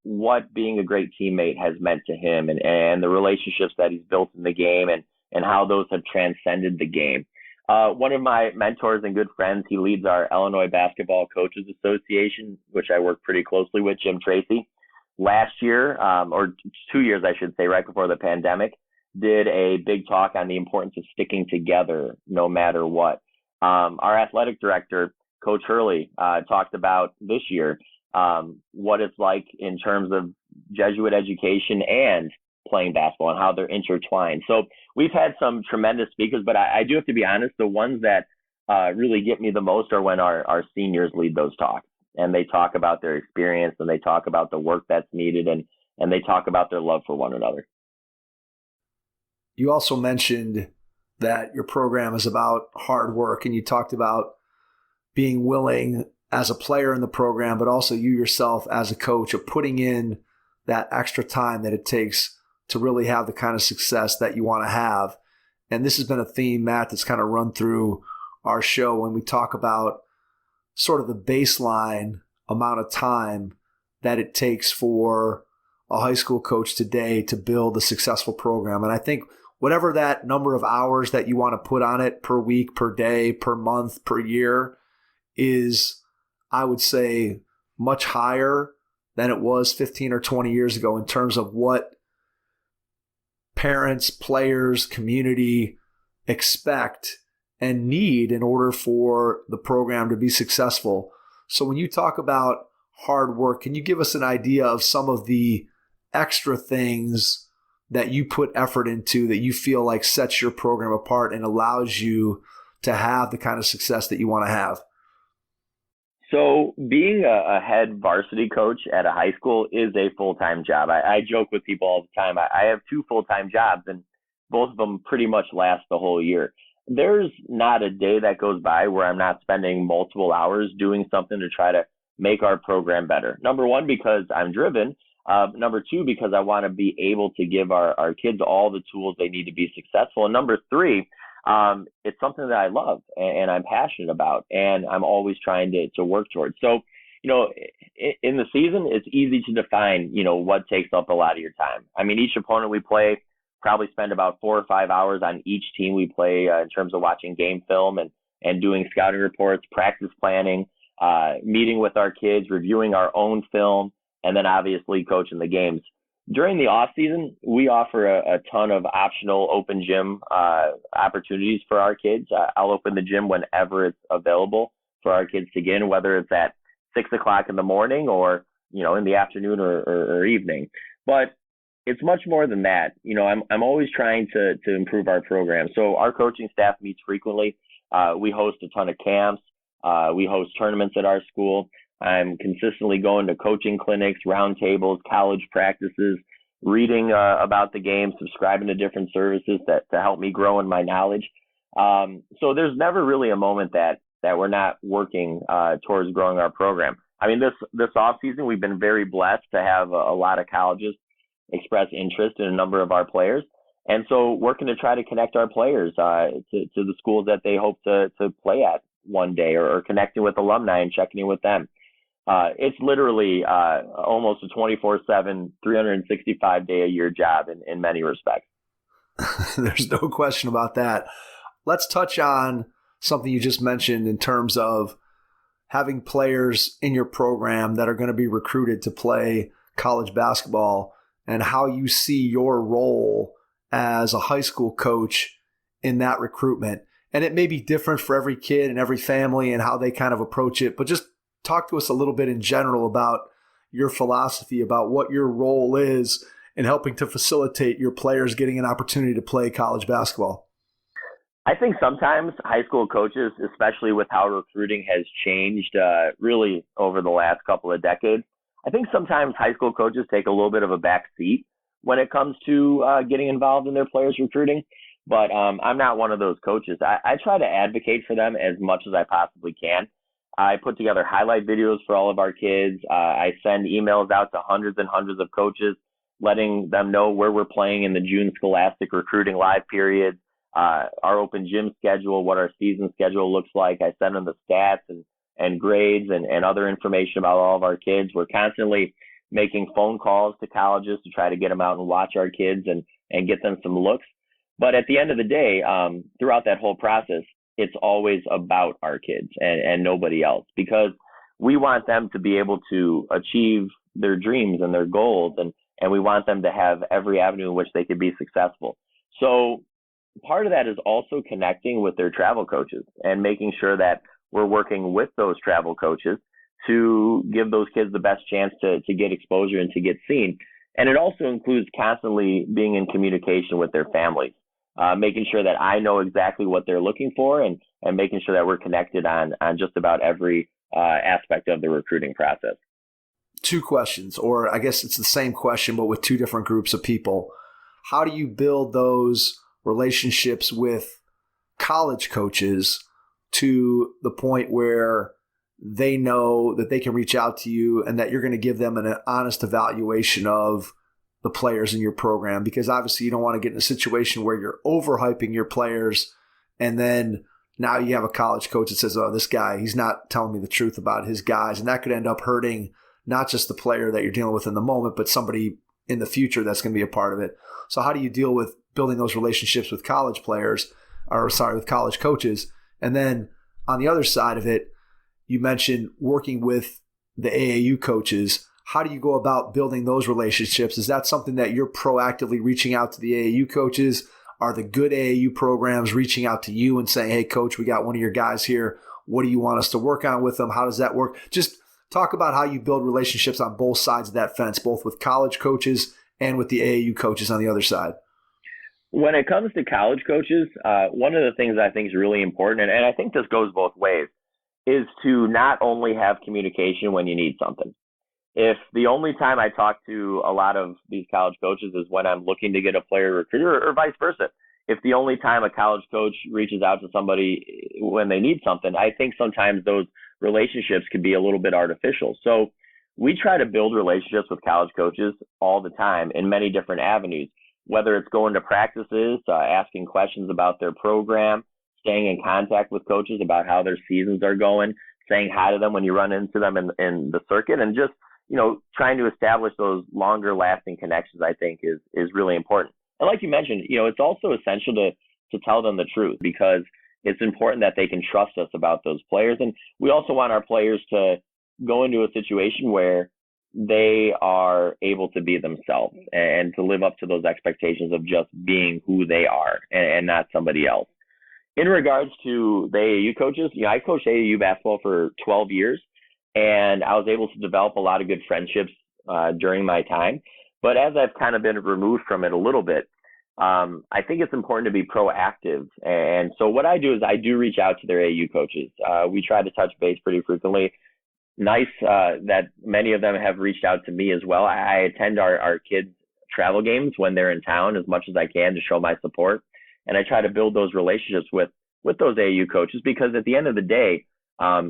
B: what being a great teammate has meant to him and the relationships that he's built in the game and how those have transcended the game. One of my mentors and good friends, he leads our Illinois Basketball Coaches Association, which I work pretty closely with, Jim Tracy. Last year, or 2 years, I should say, right before the pandemic, did a big talk on the importance of sticking together no matter what. Our athletic director, Coach Hurley, talked about this year what it's like in terms of Jesuit education and playing basketball and how they're intertwined. So we've had some tremendous speakers, but I do have to be honest, the ones that really get me the most are when our seniors lead those talks. And they talk about their experience and they talk about the work that's needed and they talk about their love for one another.
C: You also mentioned that your program is about hard work, and you talked about being willing as a player in the program, but also you yourself as a coach, of putting in that extra time that it takes to really have the kind of success that you want to have. And this has been a theme, Matt, that's kind of run through our show when we talk about sort of the baseline amount of time that it takes for a high school coach today to build a successful program. And I think whatever that number of hours that you want to put on it per week, per day, per month, per year is, I would say, much higher than it was 15 or 20 years ago in terms of what parents, players, community expect and need in order for the program to be successful. So when you talk about hard work, can you give us an idea of some of the extra things that you put effort into that you feel like sets your program apart and allows you to have the kind of success that you want to have?
B: So being a head varsity coach at a high school is a full-time job. I joke with people all the time. I have 2 full-time jobs, and both of them pretty much last the whole year. There's not a day that goes by where I'm not spending multiple hours doing something to try to make our program better. Number one, because I'm driven. Number two, because I want to be able to give our kids all the tools they need to be successful. And number three, it's something that I love and I'm passionate about, and I'm always trying to work towards. So, in the season, it's easy to define, what takes up a lot of your time. I mean, each opponent we play probably spend about 4 or 5 hours on each team we play in terms of watching game film and doing scouting reports, practice planning, meeting with our kids, reviewing our own film, and then obviously coaching the games. During the off season, we offer a ton of optional open gym opportunities for our kids. I'll open the gym whenever it's available for our kids to get in, whether it's at 6 o'clock in the morning or, in the afternoon or evening. But it's much more than that. I'm always trying to improve our program. So our coaching staff meets frequently. We host a ton of camps. We host tournaments at our school. I'm consistently going to coaching clinics, roundtables, college practices, reading about the game, subscribing to different services to help me grow in my knowledge. So there's never really a moment that we're not working towards growing our program. I mean, this off season, we've been very blessed to have a lot of colleges express interest in a number of our players. And so working to try to connect our players to the schools that they hope to play at one day, or connecting with alumni and checking in with them. It's literally almost a 24/7, 365-day-a-year job in many respects.
C: There's no question about that. Let's touch on something you just mentioned in terms of having players in your program that are going to be recruited to play college basketball, and how you see your role as a high school coach in that recruitment. And it may be different for every kid and every family and how they kind of approach it, but just talk to us a little bit in general about your philosophy, about what your role is in helping to facilitate your players getting an opportunity to play college basketball.
B: I think sometimes high school coaches, especially with how recruiting has changed really over the last couple of decades, I think sometimes high school coaches take a little bit of a back seat when it comes to getting involved in their players' recruiting. But I'm not one of those coaches. I try to advocate for them as much as I possibly can. I put together highlight videos for all of our kids. I send emails out to hundreds and hundreds of coaches, letting them know where we're playing in the June Scholastic recruiting live period, our open gym schedule, what our season schedule looks like. I send them the stats and grades and other information about all of our kids. We're constantly making phone calls to colleges to try to get them out and watch our kids and get them some looks. But at the end of the day, throughout that whole process, it's always about our kids and nobody else, because we want them to be able to achieve their dreams and their goals, and we want them to have every avenue in which they could be successful. So part of that is also connecting with their travel coaches and making sure that we're working with those travel coaches to give those kids the best chance to get exposure and to get seen. And it also includes constantly being in communication with their families. Making sure that I know exactly what they're looking for and making sure that we're connected on just about every aspect of the recruiting process.
C: 2 questions, or I guess it's the same question, but with 2 different groups of people. How do you build those relationships with college coaches to the point where they know that they can reach out to you and that you're going to give them an honest evaluation of the players in your program, because obviously you don't want to get in a situation where you're overhyping your players and then now you have a college coach that says, oh, this guy, he's not telling me the truth about his guys. And that could end up hurting not just the player that you're dealing with in the moment, but somebody in the future that's going to be a part of it. So how do you deal with building those relationships with college players, with college coaches? And then on the other side of it, you mentioned working with the AAU coaches. How do you go about building those relationships? Is that something that you're proactively reaching out to the AAU coaches? Are the good AAU programs reaching out to you and saying, hey, coach, we got one of your guys here. What do you want us to work on with them? How does that work? Just talk about how you build relationships on both sides of that fence, both with college coaches and with the AAU coaches on the other side.
B: When it comes to college coaches, one of the things I think is really important, and I think this goes both ways, is to not only have communication when you need something. If the only time I talk to a lot of these college coaches is when I'm looking to get a player recruiter, or vice versa, if the only time a college coach reaches out to somebody when they need something, I think sometimes those relationships could be a little bit artificial. So we try to build relationships with college coaches all the time in many different avenues, whether it's going to practices, asking questions about their program, staying in contact with coaches about how their seasons are going, saying hi to them when you run into them in the circuit, and just trying to establish those longer lasting connections, I think is really important. And like you mentioned, it's also essential to tell them the truth, because it's important that they can trust us about those players. And we also want our players to go into a situation where they are able to be themselves and to live up to those expectations of just being who they are and not somebody else. In regards to the AAU coaches, I coached AAU basketball for 12 years. And I was able to develop a lot of good friendships during my time. But as I've kind of been removed from it a little bit, I think it's important to be proactive. And so what I do is I do reach out to their AAU coaches. We try to touch base pretty frequently. Nice that many of them have reached out to me as well. I attend our kids' travel games when they're in town as much as I can to show my support. And I try to build those relationships with those AAU coaches, because at the end of the day,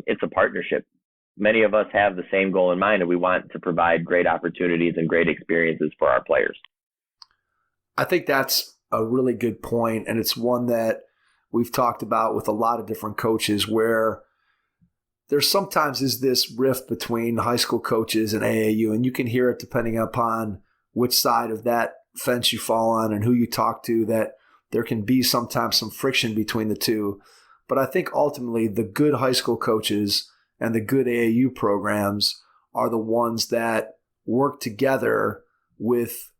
B: it's a partnership. Many of us have the same goal in mind, and we want to provide great opportunities and great experiences for our players.
C: I think that's a really good point, and it's one that we've talked about with a lot of different coaches, where there sometimes is this rift between high school coaches and AAU, and you can hear it depending upon which side of that fence you fall on and who you talk to, that there can be sometimes some friction between the two. But I think ultimately the good high school coaches and the good AAU programs are the ones that work together with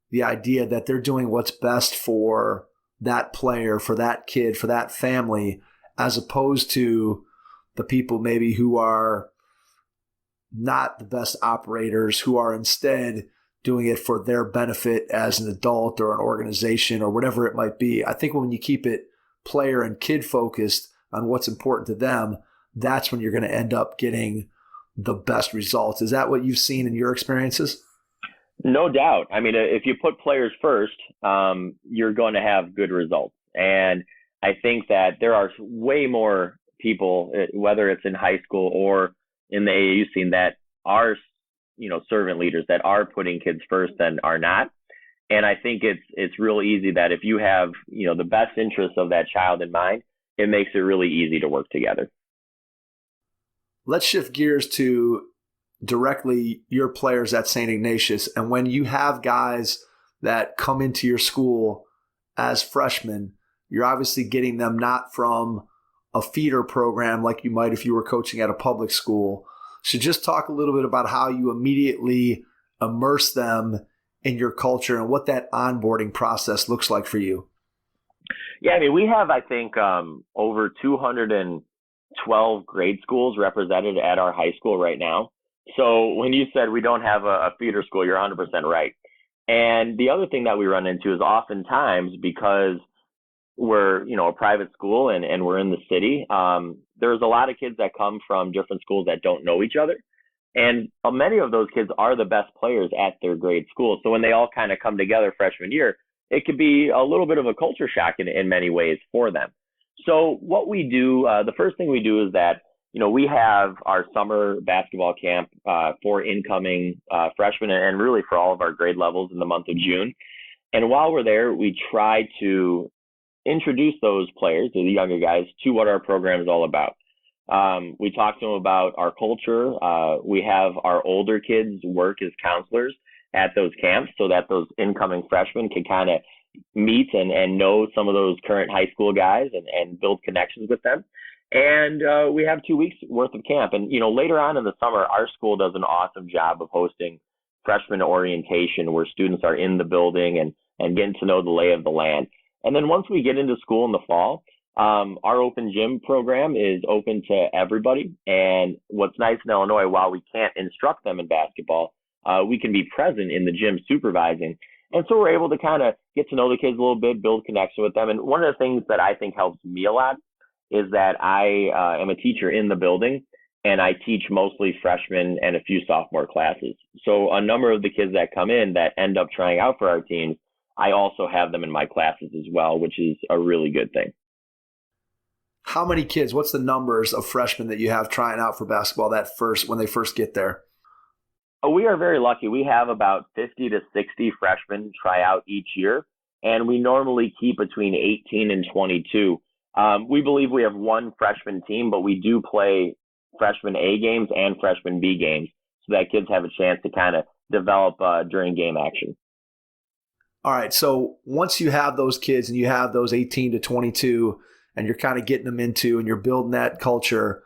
C: the idea that they're doing what's best for that player, for that kid, for that family, as opposed to the people maybe who are not the best operators, who are instead doing it for their benefit as an adult or an organization or whatever it might be. I think when you keep it player and kid focused on what's important to them, that's when you're going to end up getting the best results. Is that what you've seen in your experiences?
B: No doubt. I mean, if you put players first, you're going to have good results. And I think that there are way more people, whether it's in high school or in the AAU scene, that are, servant leaders, that are putting kids first than are not. And I think it's real easy that if you have, the best interests of that child in mind, it makes it really easy to work together.
C: Let's shift gears to directly your players at Saint Ignatius. And when you have guys that come into your school as freshmen, you're obviously getting them not from a feeder program like you might if you were coaching at a public school. So just talk a little bit about how you immediately immerse them in your culture and what that onboarding process looks like for you.
B: Yeah, I mean, we have, I think, over 212 grade schools represented at our high school right now. So when you said we don't have a feeder school, you're 100% right. And the other thing that we run into is oftentimes, because we're, a private school and we're in the city, there's a lot of kids that come from different schools that don't know each other. And many of those kids are the best players at their grade school. So when they all kind of come together freshman year, it could be a little bit of a culture shock in many ways for them. So what we do, the first thing we do is that, we have our summer basketball camp for incoming freshmen and really for all of our grade levels in the month of June. And while we're there, we try to introduce those players, the younger guys, to what our program is all about. We talk to them about our culture. We have our older kids work as counselors at those camps so that those incoming freshmen can kind of meet and know some of those current high school guys and build connections with them. And we have 2 weeks worth of camp. And, later on in the summer, our school does an awesome job of hosting freshman orientation where students are in the building and getting to know the lay of the land. And then once we get into school in the fall, our open gym program is open to everybody. And what's nice in Illinois, while we can't instruct them in basketball, we can be present in the gym supervising. And so we're able to kind of get to know the kids a little bit, build connection with them. And one of the things that I think helps me a lot is that I am a teacher in the building, and I teach mostly freshmen and a few sophomore classes. So a number of the kids that come in that end up trying out for our teams, I also have them in my classes as well, which is a really good thing.
C: How many kids, what's the numbers of freshmen that you have trying out for basketball when they first get there?
B: We are very lucky. We have about 50 to 60 freshmen try out each year, and we normally keep between 18 and 22. We believe we have one freshman team, but we do play freshman A games and freshman B games so that kids have a chance to kind of develop during game action.
C: All right, so once you have those kids and you have those 18 to 22 and you're kind of getting them into and you're building that culture,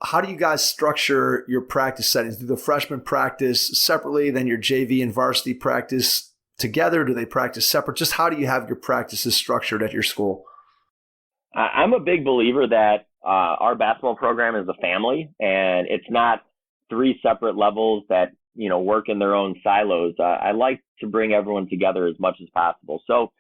C: how do you guys structure your practice settings? Do the freshmen practice separately, then your JV and varsity practice together? Do they practice separate? Just how do you have your practices structured at your school?
B: I'm a big believer that our basketball program is a family, and it's not three separate levels that work in their own silos. I like to bring everyone together as much as possible. So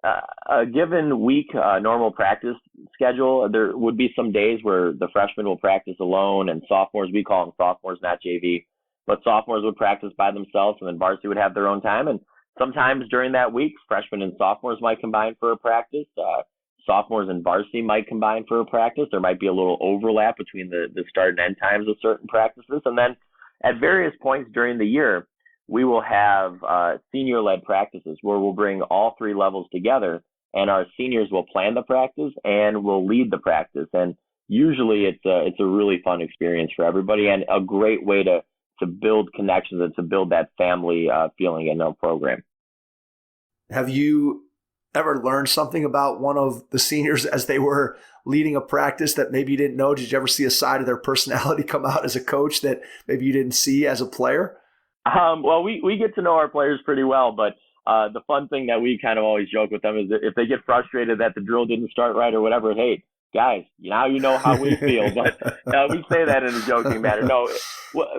B: a given week normal practice schedule, there would be some days where the freshmen will practice alone, and sophomores, we call them sophomores, not JV, but sophomores would practice by themselves, and then varsity would have their own time. And sometimes during that week, freshmen and sophomores might combine for a practice. Sophomores and varsity might combine for a practice. There might be a little overlap between the start and end times of certain practices. And then at various points during the year, we will have senior-led practices where we'll bring all three levels together, and our seniors will plan the practice and will lead the practice. And usually it's a really fun experience for everybody and a great way to build connections and to build that family feeling in our program.
C: Have you ever learned something about one of the seniors as they were leading a practice that maybe you didn't know? Did you ever see a side of their personality come out as a coach that maybe you didn't see as a player?
B: Well, we get to know our players pretty well, but the fun thing that we kind of always joke with them is that if they get frustrated that the drill didn't start right or whatever, hey, guys, now you know how we feel. But we say that in a joking manner. No,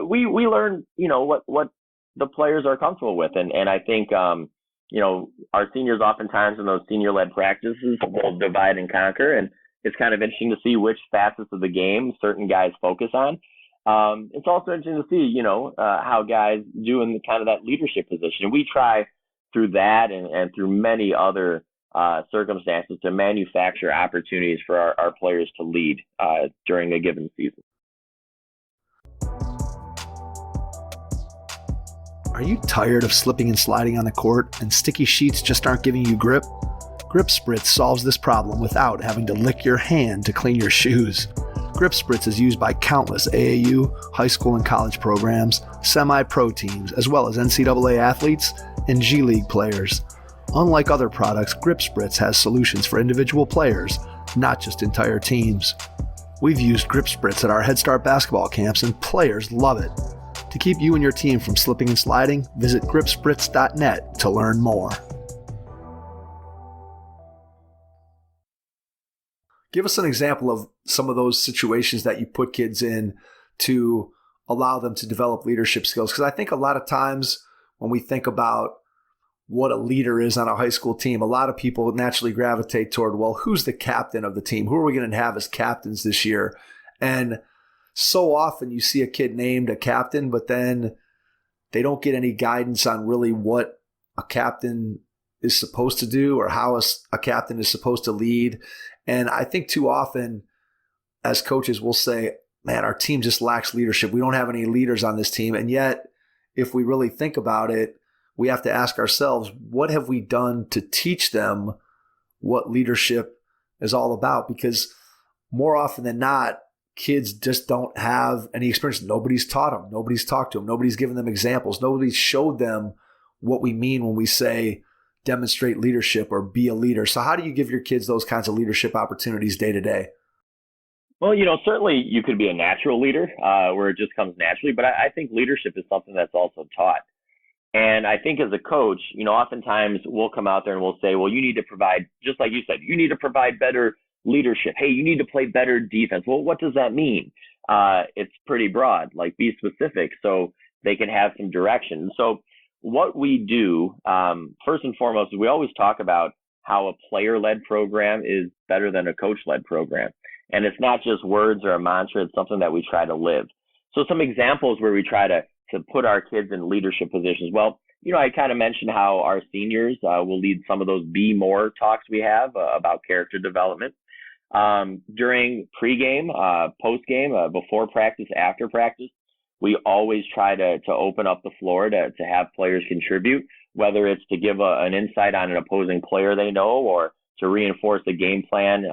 B: we learn, what the players are comfortable with. And I think, our seniors oftentimes in those senior-led practices will divide and conquer. And it's kind of interesting to see which facets of the game certain guys focus on. It's also interesting to see, how guys do in kind of that leadership position. And we try through that and through many other circumstances to manufacture opportunities for our players to lead during a given season.
C: Are you tired of slipping and sliding on the court and sticky sheets just aren't giving you grip? Grip Spritz solves this problem without having to lick your hand to clean your shoes. Grip Spritz is used by countless AAU, high school and college programs, semi-pro teams, as well as NCAA athletes and G League players. Unlike other products, Grip Spritz has solutions for individual players, not just entire teams. We've used Grip Spritz at our Head Start basketball camps and players love it. To keep you and your team from slipping and sliding, visit gripspritz.net to learn more. Give us an example of some of those situations that you put kids in to allow them to develop leadership skills. Because I think a lot of times when we think about what a leader is on a high school team, a lot of people naturally gravitate toward, well, who's the captain of the team? Who are we going to have as captains this year? And so often you see a kid named a captain, but then they don't get any guidance on really what a captain is supposed to do or how a captain is supposed to lead. And I think too often as coaches, we'll say, man, our team just lacks leadership. We don't have any leaders on this team. And yet, if we really think about it, we have to ask ourselves, what have we done to teach them what leadership is all about? Because more often than not, kids just don't have any experience. Nobody's taught them. Nobody's talked to them. Nobody's given them examples. Nobody's showed them what we mean when we say demonstrate leadership or be a leader. So how do you give your kids those kinds of leadership opportunities day to day?
B: Well, certainly you could be a natural leader where it just comes naturally, but I think leadership is something that's also taught. And I think as a coach, oftentimes we'll come out there and we'll say, well, you need to provide, just like you said, you need to provide better leadership. Hey, you need to play better defense. Well, what does that mean? It's pretty broad, like be specific so they can have some direction. So what we do, first and foremost, is we always talk about how a player-led program is better than a coach-led program. And it's not just words or a mantra, it's something that we try to live. So some examples where we try to put our kids in leadership positions. Well, I kind of mentioned how our seniors will lead some of those Be More talks we have about character development. During pregame, postgame, before practice, after practice, we always try to open up the floor to have players contribute, whether it's to give an insight on an opposing player they know or to reinforce a game plan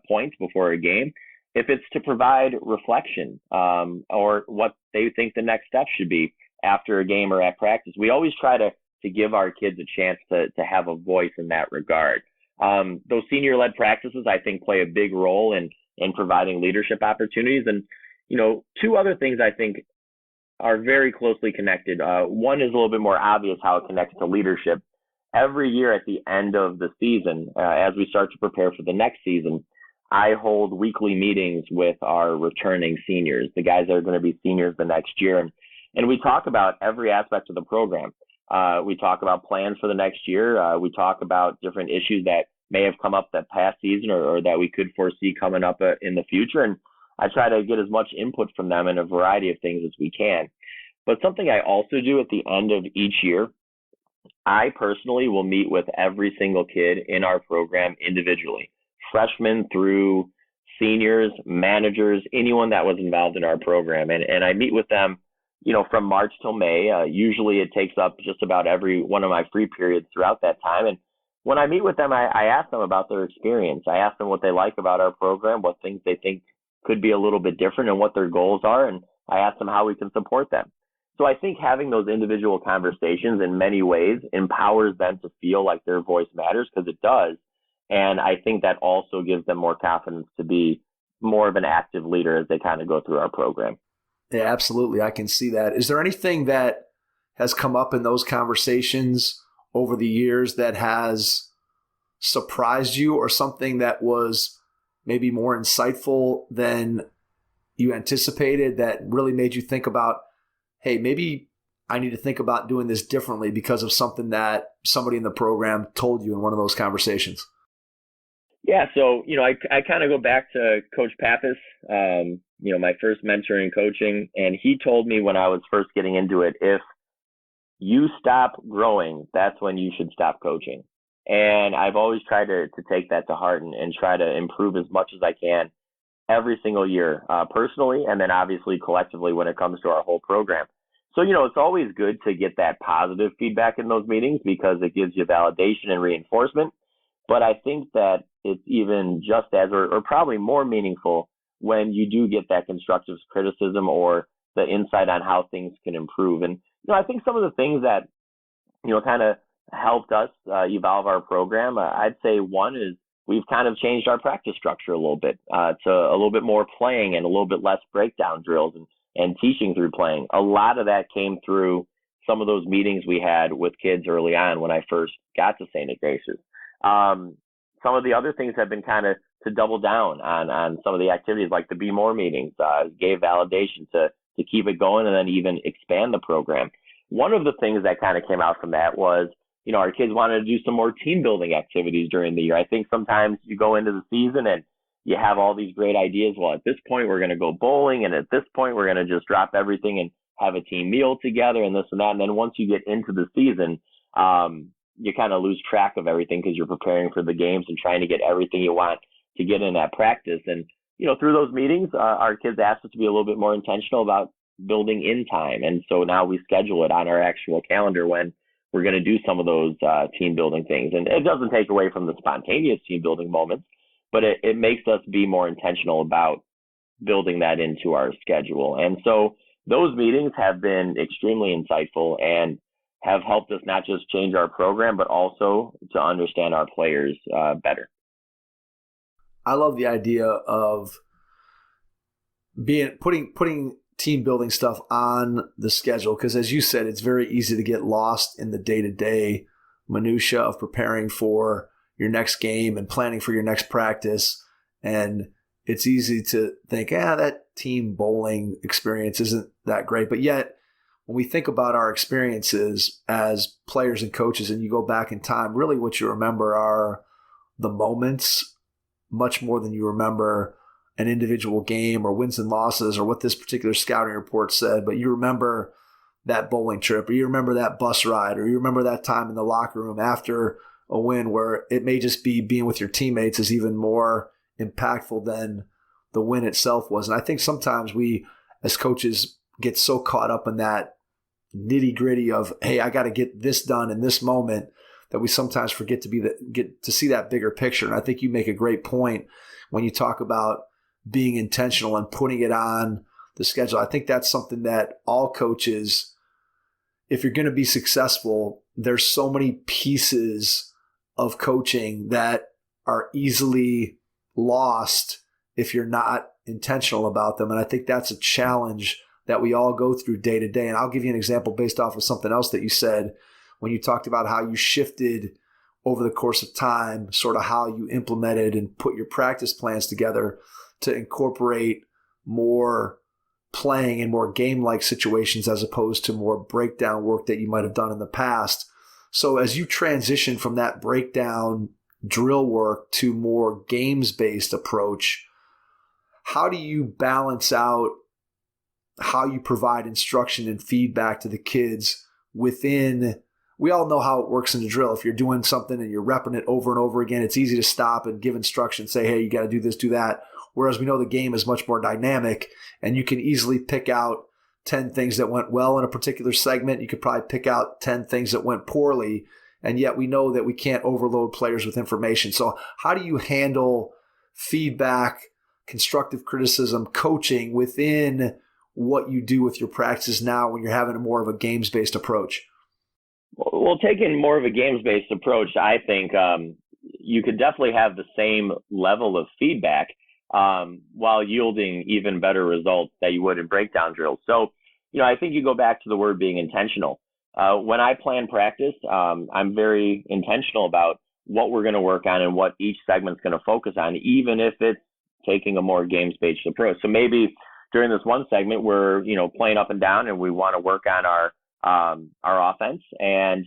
B: points before a game. If it's to provide reflection or what they think the next step should be after a game or at practice, we always try to give our kids a chance to have a voice in that regard. Those senior-led practices, I think, play a big role in providing leadership opportunities. And, two other things I think are very closely connected. One is a little bit more obvious how it connects to leadership. Every year at the end of the season, as we start to prepare for the next season, I hold weekly meetings with our returning seniors, the guys that are going to be seniors the next year. And we talk about every aspect of the program. We talk about plans for the next year. We talk about different issues that may have come up that past season or that we could foresee coming up in the future. And I try to get as much input from them in a variety of things as we can. But something I also do at the end of each year, I personally will meet with every single kid in our program individually, freshmen through seniors, managers, anyone that was involved in our program. And I meet with them, from March till May. Usually it takes up just about every one of my free periods throughout that time. And when I meet with them, I ask them about their experience. I ask them what they like about our program, what things they think could be a little bit different and what their goals are. And I ask them how we can support them. So I think having those individual conversations in many ways empowers them to feel like their voice matters, because it does. And I think that also gives them more confidence to be more of an active leader as they kind of go through our program.
C: Yeah, absolutely. I can see that. Is there anything that has come up in those conversations over the years that has surprised you, or something that was maybe more insightful than you anticipated that really made you think about, hey, maybe I need to think about doing this differently because of something that somebody in the program told you in one of those conversations?
B: Yeah, so, I kind of go back to Coach Pappas, my first mentor in coaching, and he told me when I was first getting into it, if you stop growing, that's when you should stop coaching. And I've always tried to take that to heart and try to improve as much as I can every single year, personally, and then obviously collectively when it comes to our whole program. So, it's always good to get that positive feedback in those meetings because it gives you validation and reinforcement. But I think that it's even just as, or probably more meaningful when you do get that constructive criticism or the insight on how things can improve. And, I think some of the things that, kind of helped us evolve our program, I'd say one is we've kind of changed our practice structure a little bit to a little bit more playing and a little bit less breakdown drills and teaching through playing. A lot of that came through some of those meetings we had with kids early on when I first got to Saint Ignatius. Some of the other things have been kind of to double down on some of the activities like the Be More meetings, gave validation to keep it going and then even expand the program. One of the things that kind of came out from that was, our kids wanted to do some more team building activities during the year. I think sometimes you go into the season and you have all these great ideas. Well, at this point, we're going to go bowling. And at this point, we're going to just drop everything and have a team meal together and this and that. And then once you get into the season, you kind of lose track of everything because you're preparing for the games and trying to get everything you want to get in that practice. And through those meetings, our kids asked us to be a little bit more intentional about building in time. And so now we schedule it on our actual calendar when we're going to do some of those team building things. And it doesn't take away from the spontaneous team building moments, but it makes us be more intentional about building that into our schedule. And so those meetings have been extremely insightful and have helped us not just change our program, but also to understand our players better.
C: I love the idea of putting team building stuff on the schedule, because as you said, it's very easy to get lost in the day-to-day minutia of preparing for your next game and planning for your next practice. And it's easy to think, that team bowling experience isn't that great. But yet, when we think about our experiences as players and coaches and you go back in time, really what you remember are the moments much more than you remember an individual game or wins and losses or what this particular scouting report said. But you remember that bowling trip, or you remember that bus ride, or you remember that time in the locker room after a win where it may just be being with your teammates is even more impactful than the win itself was. And I think sometimes we as coaches get so caught up in that nitty gritty of, hey, I got to get this done in this moment, that we sometimes forget to get to see that bigger picture. And I think you make a great point when you talk about being intentional and putting it on the schedule. I think that's something that all coaches, if you're going to be successful, there's so many pieces of coaching that are easily lost if you're not intentional about them. And I think that's a challenge that we all go through day to day. And I'll give you an example based off of something else that you said when you talked about how you shifted over the course of time, sort of how you implemented and put your practice plans together to incorporate more playing and more game-like situations as opposed to more breakdown work that you might have done in the past. So as you transition from that breakdown drill work to more games-based approach, how do you balance out how you provide instruction and feedback to the kids within? We all know how it works in the drill. If you're doing something and you're repping it over and over again, it's easy to stop and give instruction, say, hey, you got to do this, do that. Whereas we know the game is much more dynamic, and you can easily pick out 10 things that went well in a particular segment. You could probably pick out 10 things that went poorly, and yet we know that we can't overload players with information. So how do you handle feedback, constructive criticism, coaching within what you do with your practices now when you're having a more of a games-based approach?
B: Well, taking more of a games-based approach, I think you could definitely have the same level of feedback while yielding even better results that you would in breakdown drills. So, I think you go back to the word being intentional. When I plan practice, I'm very intentional about what we're going to work on and what each segment's going to focus on, even if it's taking a more games-based approach. So maybe during this one segment, we're, playing up and down and we want to work on our offense. And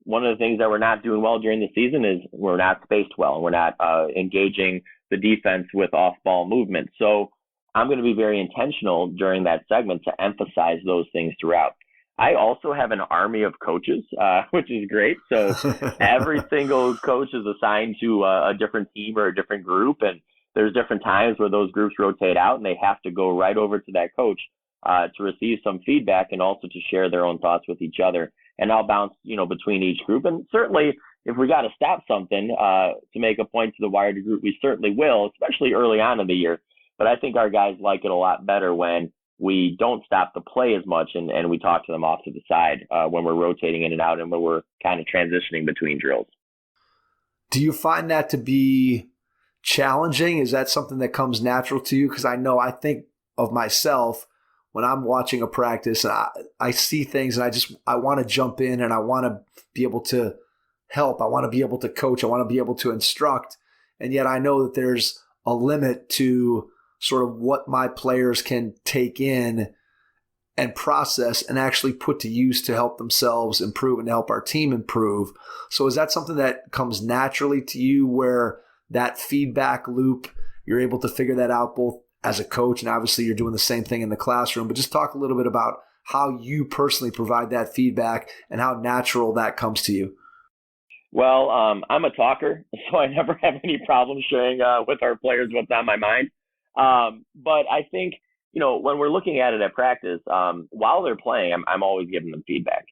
B: one of the things that we're not doing well during the season is we're not spaced well, and we're not engaging the defense with off-ball movement. So I'm going to be very intentional during that segment to emphasize those things throughout. I also have an army of coaches, which is great. So every single coach is assigned to a different team or a different group, and there's different times where those groups rotate out and they have to go right over to that coach to receive some feedback and also to share their own thoughts with each other. And I'll bounce, between each group. And certainly if we got to stop something to make a point to the wider group, we certainly will, especially early on in the year. But I think our guys like it a lot better when we don't stop the play as much and we talk to them off to the side when we're rotating in and out and when we're kind of transitioning between drills.
C: Do you find that to be challenging? Is that something that comes natural to you? Because I think of myself when I'm watching a practice and I see things and I want to jump in and I want to be able to help. I want to be able to coach. I want to be able to instruct. And yet I know that there's a limit to sort of what my players can take in and process and actually put to use to help themselves improve and help our team improve. So is that something that comes naturally to you where that feedback loop, you're able to figure that out both as a coach and obviously you're doing the same thing in the classroom, but just talk a little bit about how you personally provide that feedback and how natural that comes to you.
B: Well, I'm a talker, so I never have any problem sharing with our players what's on my mind. But I think, when we're looking at it at practice, while they're playing, I'm always giving them feedback,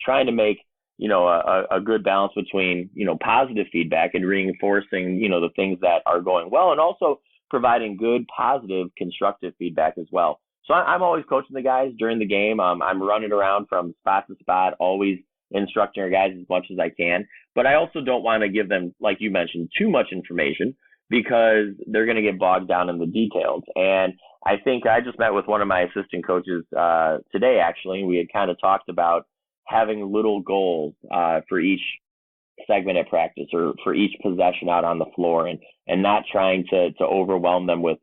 B: trying to make, a good balance between, positive feedback and reinforcing, the things that are going well, and also providing good, positive, constructive feedback as well. So I'm always coaching the guys during the game. I'm running around from spot to spot, always instructing our guys as much as I can. But I also don't want to give them, like you mentioned, too much information, because they're going to get bogged down in the details. And I think I just met with one of my assistant coaches today, actually. We had kind of talked about having little goals for each segment at practice, or for each possession out on the floor, and not trying to overwhelm them with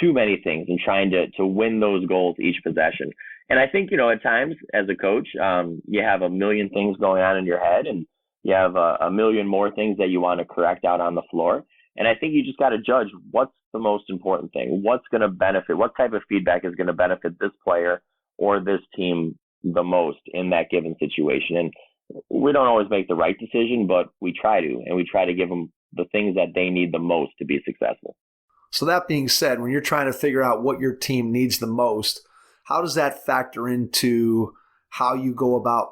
B: too many things, and trying to win those goals each possession. And I think, at times as a coach, you have a million things going on in your head, and you have a million more things that you want to correct out on the floor. And I think you just got to judge what's the most important thing, what's going to benefit, what type of feedback is going to benefit this player or this team the most in that given situation. And we don't always make the right decision, but we try to, and we try to give them the things that they need the most to be successful.
C: So that being said, when you're trying to figure out what your team needs the most, how does that factor into how you go about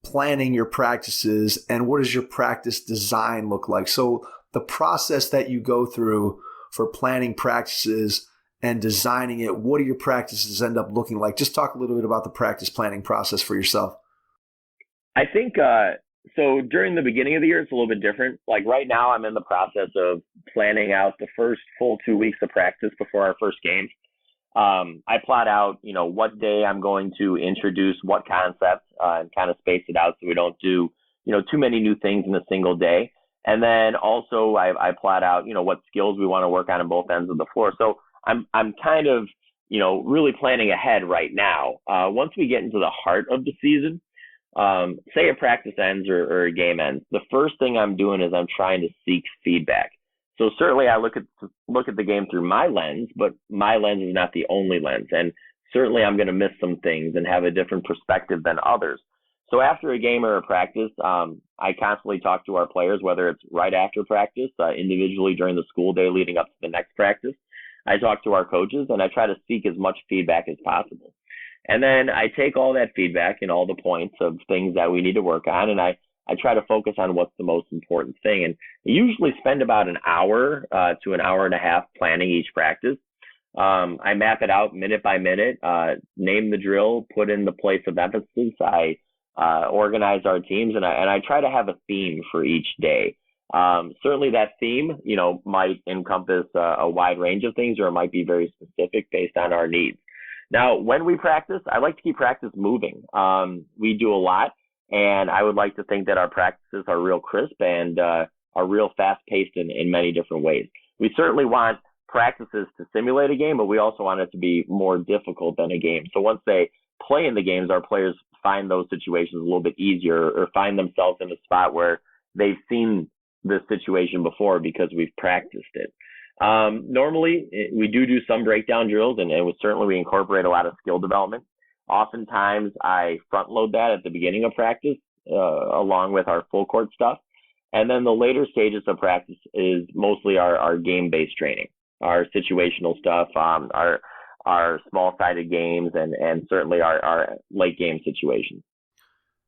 C: planning your practices, and what does your practice design look like? So the process that you go through for planning practices and designing it, what do your practices end up looking like? Just talk a little bit about the practice planning process for yourself.
B: I think so during the beginning of the year, it's a little bit different. Like right now, I'm in the process of planning out the first full 2 weeks of practice before our first game. I plot out, what day I'm going to introduce what concept, and kind of space it out so we don't do, too many new things in a single day. And then also I plot out, what skills we want to work on both ends of the floor. So I'm kind of, really planning ahead right now. Once we get into the heart of the season, say a practice ends or a game ends, the first thing I'm doing is I'm trying to seek feedback. So certainly I look at the game through my lens, but my lens is not the only lens. And certainly I'm going to miss some things and have a different perspective than others. So after a game or a practice, I constantly talk to our players, whether it's right after practice, individually during the school day leading up to the next practice. I talk to our coaches, and I try to seek as much feedback as possible. And then I take all that feedback and all the points of things that we need to work on, and I try to focus on what's the most important thing. And I usually spend about an hour to an hour and a half planning each practice. I map it out minute by minute, name the drill, put in the place of emphasis. I organize our teams, and I try to have a theme for each day. Certainly that theme, might encompass a wide range of things, or it might be very specific based on our needs. Now, when we practice, I like to keep practice moving. We do a lot, and I would like to think that our practices are real crisp and are real fast-paced in many different ways. We certainly want practices to simulate a game, but we also want it to be more difficult than a game. So once they play in the games, our players find those situations a little bit easier, or find themselves in a spot where they've seen this situation before because we've practiced it. Normally, we do some breakdown drills, and certainly we incorporate a lot of skill development. Oftentimes, I front load that at the beginning of practice, along with our full court stuff. And then the later stages of practice is mostly our game-based training, our situational stuff, our small-sided games, and certainly our late game situations.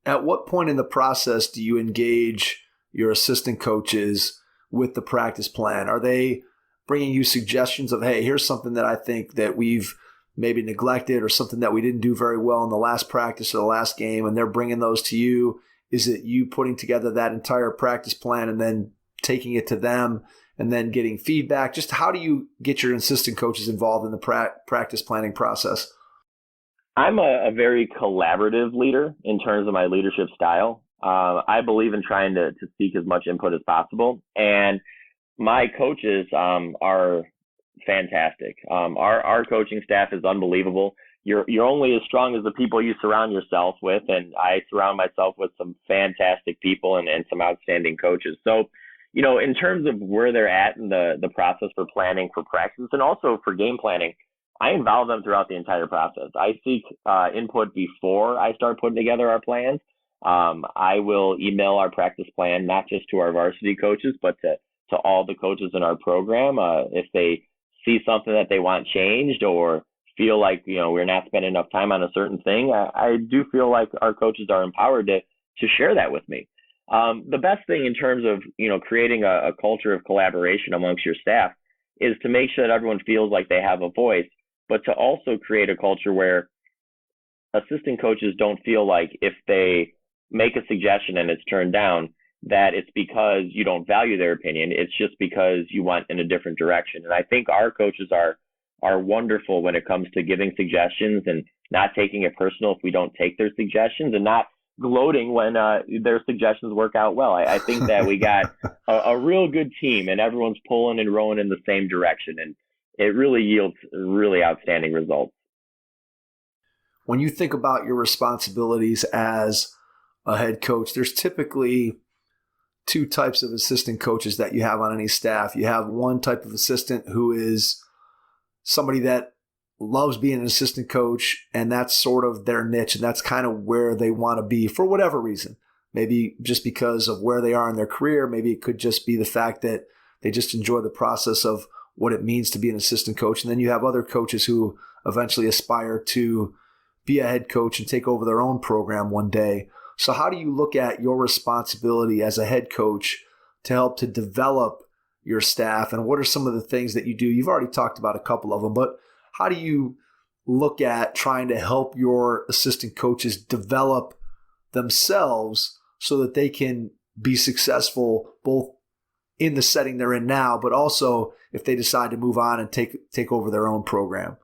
C: At what point in the process do you engage your assistant coaches with the practice plan? Are they bringing you suggestions of, hey, here's something that I think that we've maybe neglected, or something that we didn't do very well in the last practice or the last game, and they're bringing those to you? Is it you putting together that entire practice plan and then taking it to them and then getting feedback? Just how do you get your assistant coaches involved in the practice planning process?
B: I'm a very collaborative leader in terms of my leadership style. I believe in trying to seek as much input as possible. And my coaches are fantastic. Our coaching staff is unbelievable. You're only as strong as the people you surround yourself with, and I surround myself with some fantastic people and some outstanding coaches. So, in terms of where they're at in the process for planning for practice and also for game planning, I involve them throughout the entire process. I seek input before I start putting together our plans. I will email our practice plan, not just to our varsity coaches, but to all the coaches in our program. If they see something that they want changed or feel like, we're not spending enough time on a certain thing, I do feel like our coaches are empowered to share that with me. The best thing in terms of, creating a culture of collaboration amongst your staff is to make sure that everyone feels like they have a voice, but to also create a culture where assistant coaches don't feel like if they make a suggestion and it's turned down, that it's because you don't value their opinion. It's just because you went in a different direction. And I think our coaches are wonderful when it comes to giving suggestions and not taking it personal if we don't take their suggestions, and not gloating when their suggestions work out well. I think that we got a real good team, and everyone's pulling and rowing in the same direction, and it really yields really outstanding results.
C: When you think about your responsibilities as a head coach, there's typically two types of assistant coaches that you have on any staff. You have one type of assistant who is somebody that loves being an assistant coach, and that's sort of their niche, and that's kind of where they want to be for whatever reason. Maybe just because of where they are in their career. Maybe it could just be the fact that they just enjoy the process of what it means to be an assistant coach. And then you have other coaches who eventually aspire to be a head coach and take over their own program one day. So how do you look at your responsibility as a head coach to help to develop your staff, and what are some of the things that you do? You've already talked about a couple of them, but how do you look at trying to help your assistant coaches develop themselves so that they can be successful both in the setting they're in now, but also if they decide to move on and take over their own program?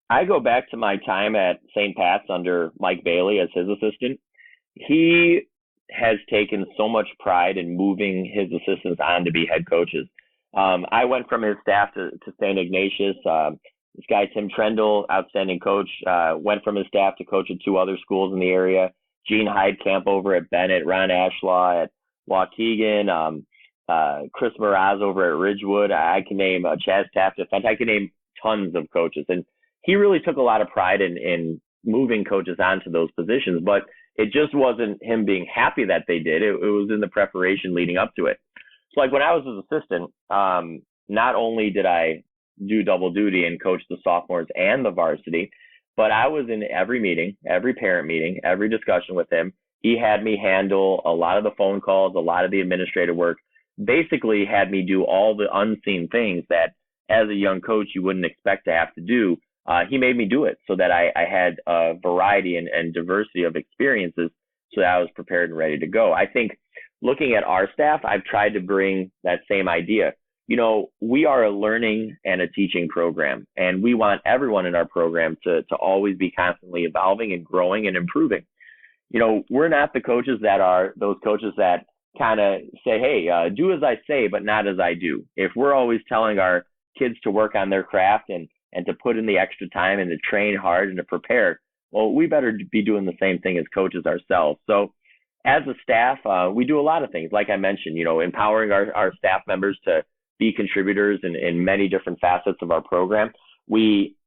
B: I go back to my time at St. Pat's under Mike Bailey as his assistant. He has taken so much pride in moving his assistants on to be head coaches. I went from his staff to Saint Ignatius. This guy, Tim Trendle, outstanding coach, went from his staff to coach at two other schools in the area. Gene Heidkamp over at Bennett, Ron Ashlaw at Waukegan, Chris Miraz over at Ridgewood. I can name Chaz Taft. I can name tons of coaches. And he really took a lot of pride in moving coaches onto those positions, but it just wasn't him being happy that they did. It was in the preparation leading up to it. So like when I was his assistant, not only did I do double duty and coach the sophomores and the varsity, but I was in every meeting, every parent meeting, every discussion with him. He had me handle a lot of the phone calls, a lot of the administrative work, basically had me do all the unseen things that as a young coach you wouldn't expect to have to do. He made me do it so that I had a variety and diversity of experiences so that I was prepared and ready to go. I think looking at our staff, I've tried to bring that same idea. We are a learning and a teaching program, and we want everyone in our program to always be constantly evolving and growing and improving. We're not the coaches that are those coaches that kind of say, hey, do as I say, but not as I do. If we're always telling our kids to work on their craft and to put in the extra time and to train hard and to prepare, well, we better be doing the same thing as coaches ourselves. So as a staff, we do a lot of things. Like I mentioned, empowering our staff members to be contributors in many different facets of our program. We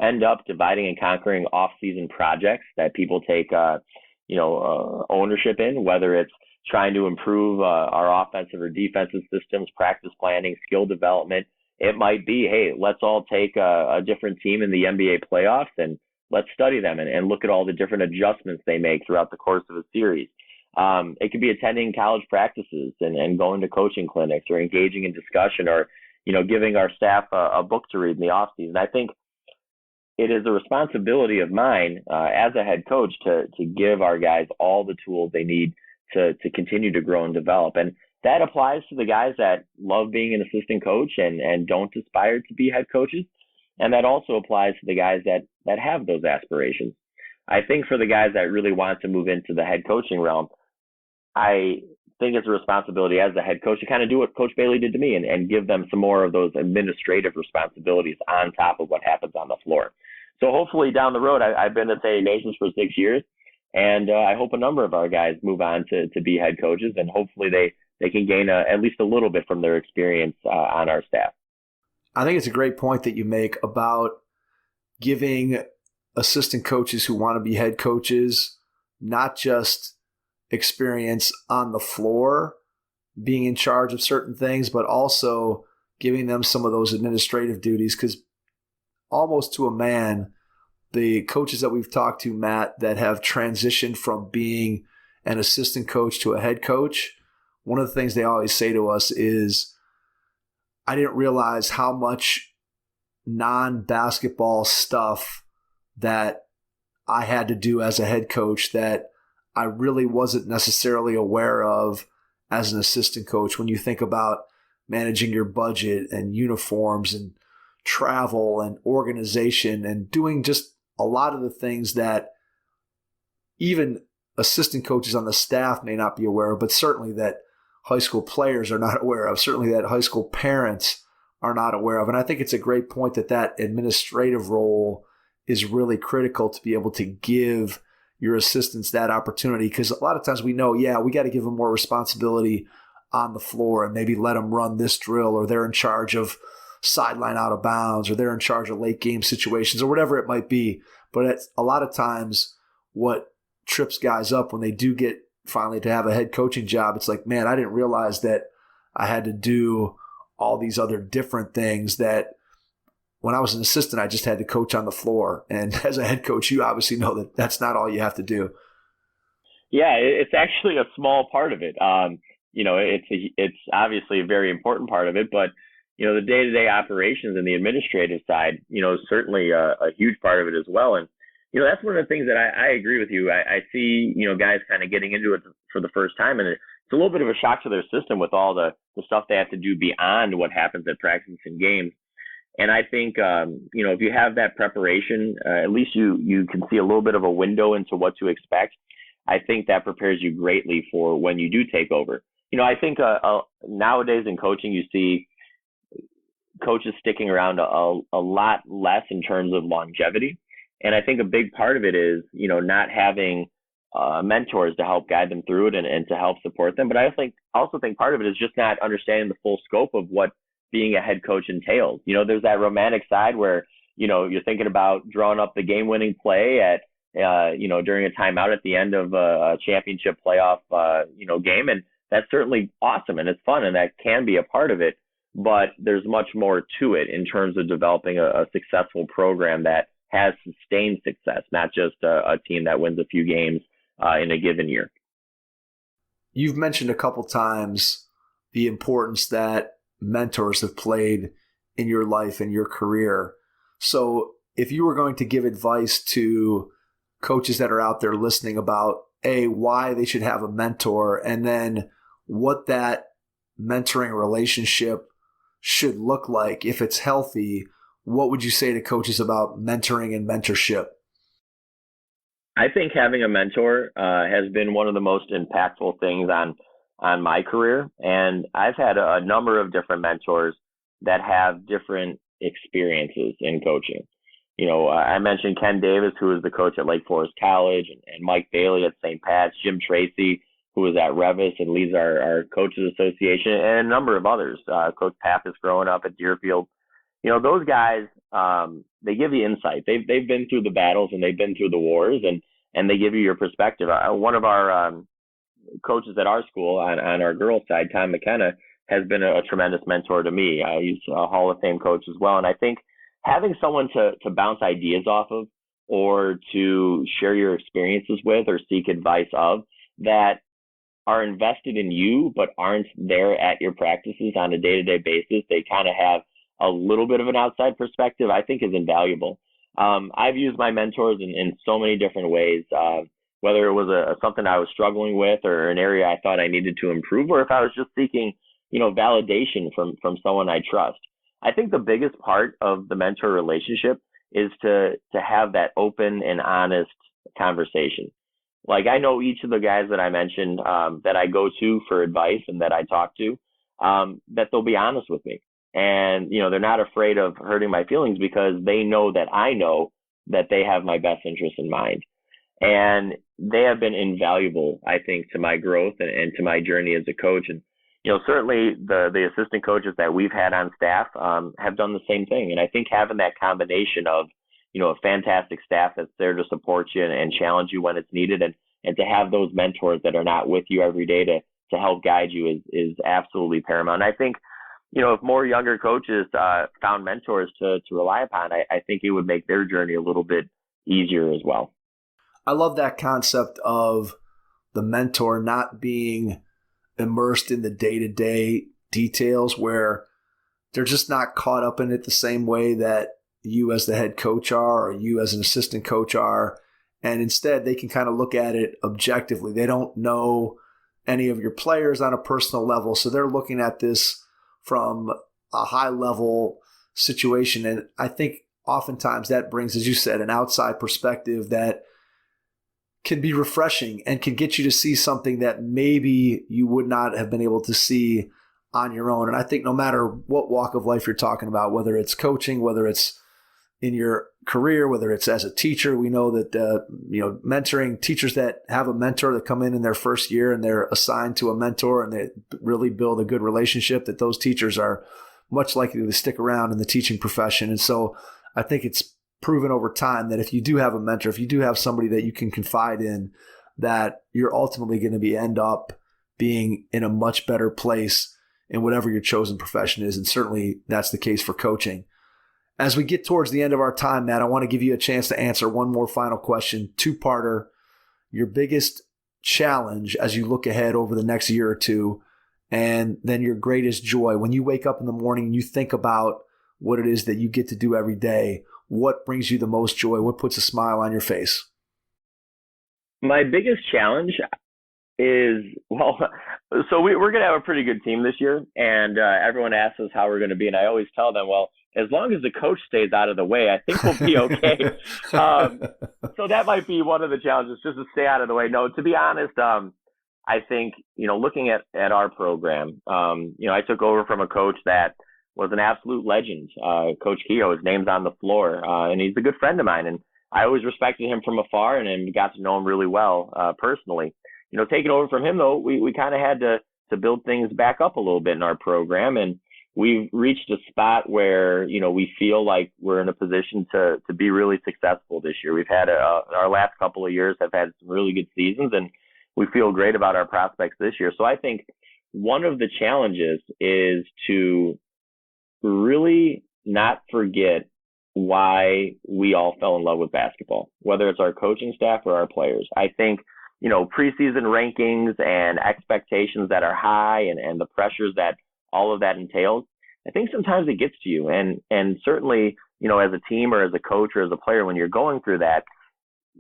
B: end up dividing and conquering off-season projects that people take, ownership in, whether it's trying to improve our offensive or defensive systems, practice planning, skill development. It might be, hey, let's all take a different team in the NBA playoffs and let's study them and look at all the different adjustments they make throughout the course of a series. It could be attending college practices and going to coaching clinics or engaging in discussion or, giving our staff a book to read in the offseason. I think it is a responsibility of mine as a head coach to give our guys all the tools they need to continue to grow and develop. And that applies to the guys that love being an assistant coach and don't aspire to be head coaches. And that also applies to the guys that have those aspirations. I think for the guys that really want to move into the head coaching realm, I think it's a responsibility as the head coach to kind of do what Coach Bailey did to me and give them some more of those administrative responsibilities on top of what happens on the floor. So hopefully down the road, I've been at St. Ignatius for 6 years, and I hope a number of our guys move on to be head coaches, and hopefully they can gain at least a little bit from their experience on our staff.
C: I think it's a great point that you make about giving assistant coaches who want to be head coaches not just experience on the floor, being in charge of certain things, but also giving them some of those administrative duties, because almost to a man, the coaches that we've talked to, Matt, that have transitioned from being an assistant coach to a head coach, one of the things they always say to us is, I didn't realize how much non-basketball stuff that I had to do as a head coach that I really wasn't necessarily aware of as an assistant coach. When you think about managing your budget and uniforms and travel and organization and doing just a lot of the things that even assistant coaches on the staff may not be aware of, but certainly that high school players are not aware of, certainly that high school parents are not aware of. And I think it's a great point that that administrative role is really critical to be able to give your assistants that opportunity, because a lot of times we know, we got to give them more responsibility on the floor and maybe let them run this drill, or they're in charge of sideline out of bounds, or they're in charge of late game situations, or whatever it might be. But it's a lot of times what trips guys up when they do get finally to have a head coaching job, it's like, man, I didn't realize that I had to do all these other different things that when I was an assistant, I just had to coach on the floor. And as a head coach, you obviously know that that's not all you have to do.
B: Yeah, it's actually a small part of it. It's obviously a very important part of it, but the day-to-day operations and the administrative side, is certainly a huge part of it as well. And that's one of the things that I agree with you. I see guys kind of getting into it for the first time, and it's a little bit of a shock to their system with all the stuff they have to do beyond what happens at practice and games. And I think, if you have that preparation, at least you can see a little bit of a window into what to expect. I think that prepares you greatly for when you do take over. I think nowadays in coaching, you see coaches sticking around a lot less in terms of longevity. And I think a big part of it is, not having mentors to help guide them through it and to help support them. But I also think part of it is just not understanding the full scope of what being a head coach entails. There's that romantic side where, you're thinking about drawing up the game-winning play at, during a timeout at the end of a championship playoff, game. And that's certainly awesome and it's fun and that can be a part of it. But there's much more to it in terms of developing a successful program that has sustained success, not just a team that wins a few games in a given year.
C: You've mentioned a couple times the importance that mentors have played in your life and your career. So if you were going to give advice to coaches that are out there listening about why they should have a mentor, and then what that mentoring relationship should look like if it's healthy, what would you say to coaches about mentoring and mentorship?
B: I think having a mentor has been one of the most impactful things on my career. And I've had a number of different mentors that have different experiences in coaching. I mentioned Ken Davis, who was the coach at Lake Forest College, and Mike Bailey at St. Pat's, Jim Tracy, who was at Revis and leads our coaches association, and a number of others. Coach Pappas growing up at Deerfield. Those guys, they give you insight. They've been through the battles and they've been through the wars, and they give you your perspective. One of our coaches at our school on our girls' side, Tom McKenna, has been a tremendous mentor to me. He's a Hall of Fame coach as well. And I think having someone to bounce ideas off of or to share your experiences with or seek advice of that are invested in you but aren't there at your practices on a day-to-day basis, they kind of have a little bit of an outside perspective, I think is invaluable. I've used my mentors in so many different ways, whether it was something I was struggling with or an area I thought I needed to improve, or if I was just seeking, validation from someone I trust. I think the biggest part of the mentor relationship is to have that open and honest conversation. Like I know each of the guys that I mentioned that I go to for advice and that I talk to, that they'll be honest with me. And, they're not afraid of hurting my feelings because they know that they have my best interest in mind. And they have been invaluable, I think, to my growth and to my journey as a coach. And, certainly the assistant coaches that we've had on staff have done the same thing. And I think having that combination of, a fantastic staff that's there to support you and challenge you when it's needed, and to have those mentors that are not with you every day to help guide you is absolutely paramount. And I think, if more younger coaches found mentors to rely upon, I think it would make their journey a little bit easier as well.
C: I love that concept of the mentor not being immersed in the day-to-day details, where they're just not caught up in it the same way that you as the head coach are or you as an assistant coach are. And instead, they can kind of look at it objectively. They don't know any of your players on a personal level, so they're looking at this from a high-level situation. And I think oftentimes that brings, as you said, an outside perspective that can be refreshing and can get you to see something that maybe you would not have been able to see on your own. And I think no matter what walk of life you're talking about, whether it's coaching, whether it's in your career, whether it's as a teacher, we know that mentoring teachers that have a mentor that come in their first year and they're assigned to a mentor and they really build a good relationship, that those teachers are much likely to stick around in the teaching profession. And so I think it's proven over time that if you do have a mentor, if you do have somebody that you can confide in, that you're ultimately going to end up being in a much better place in whatever your chosen profession is. And certainly that's the case for coaching. As we get towards the end of our time, Matt, I want to give you a chance to answer one more final question, two-parter. Your biggest challenge as you look ahead over the next year or two, and then your greatest joy. When you wake up in the morning and you think about what it is that you get to do every day, what brings you the most joy? What puts a smile on your face?
B: My biggest challenge is, so we're going to have a pretty good team this year, and everyone asks us how we're going to be, and I always tell them, well, as long as the coach stays out of the way, I think we'll be okay. So that might be one of the challenges, just to stay out of the way. No, to be honest, I think, looking at our program, I took over from a coach that was an absolute legend, Coach Keogh. His name's on the floor, and he's a good friend of mine. And I always respected him from afar and got to know him really well personally. Taking over from him, though, we kind of had to build things back up a little bit in our program. And we've reached a spot where, we feel like we're in a position to be really successful this year. We've had our last couple of years have had some really good seasons, and we feel great about our prospects this year. So I think one of the challenges is to really not forget why we all fell in love with basketball, whether it's our coaching staff or our players. I think, preseason rankings and expectations that are high and the pressures that all of that entails, I think sometimes it gets to you. And certainly, as a team or as a coach or as a player, when you're going through that,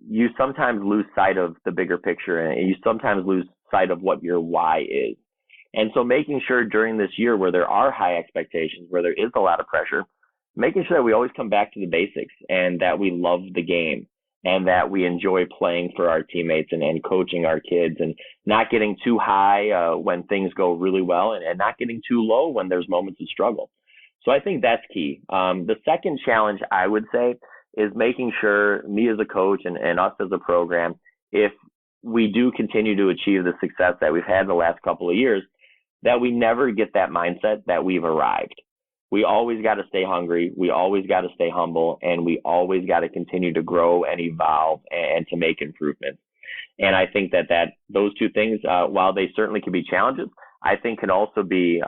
B: you sometimes lose sight of the bigger picture, and you sometimes lose sight of what your why is. And so making sure during this year where there are high expectations, where there is a lot of pressure, making sure that we always come back to the basics and that we love the game and that we enjoy playing for our teammates and coaching our kids, and not getting too high when things go really well and not getting too low when there's moments of struggle. So I think that's key. The second challenge, I would say, is making sure, me as a coach and us as a program, if we do continue to achieve the success that we've had the last couple of years, that we never get that mindset that we've arrived. We always got to stay hungry. We always got to stay humble, and we always got to continue to grow and evolve and to make improvements. And I think that those two things, while they certainly can be challenges, I think can also be,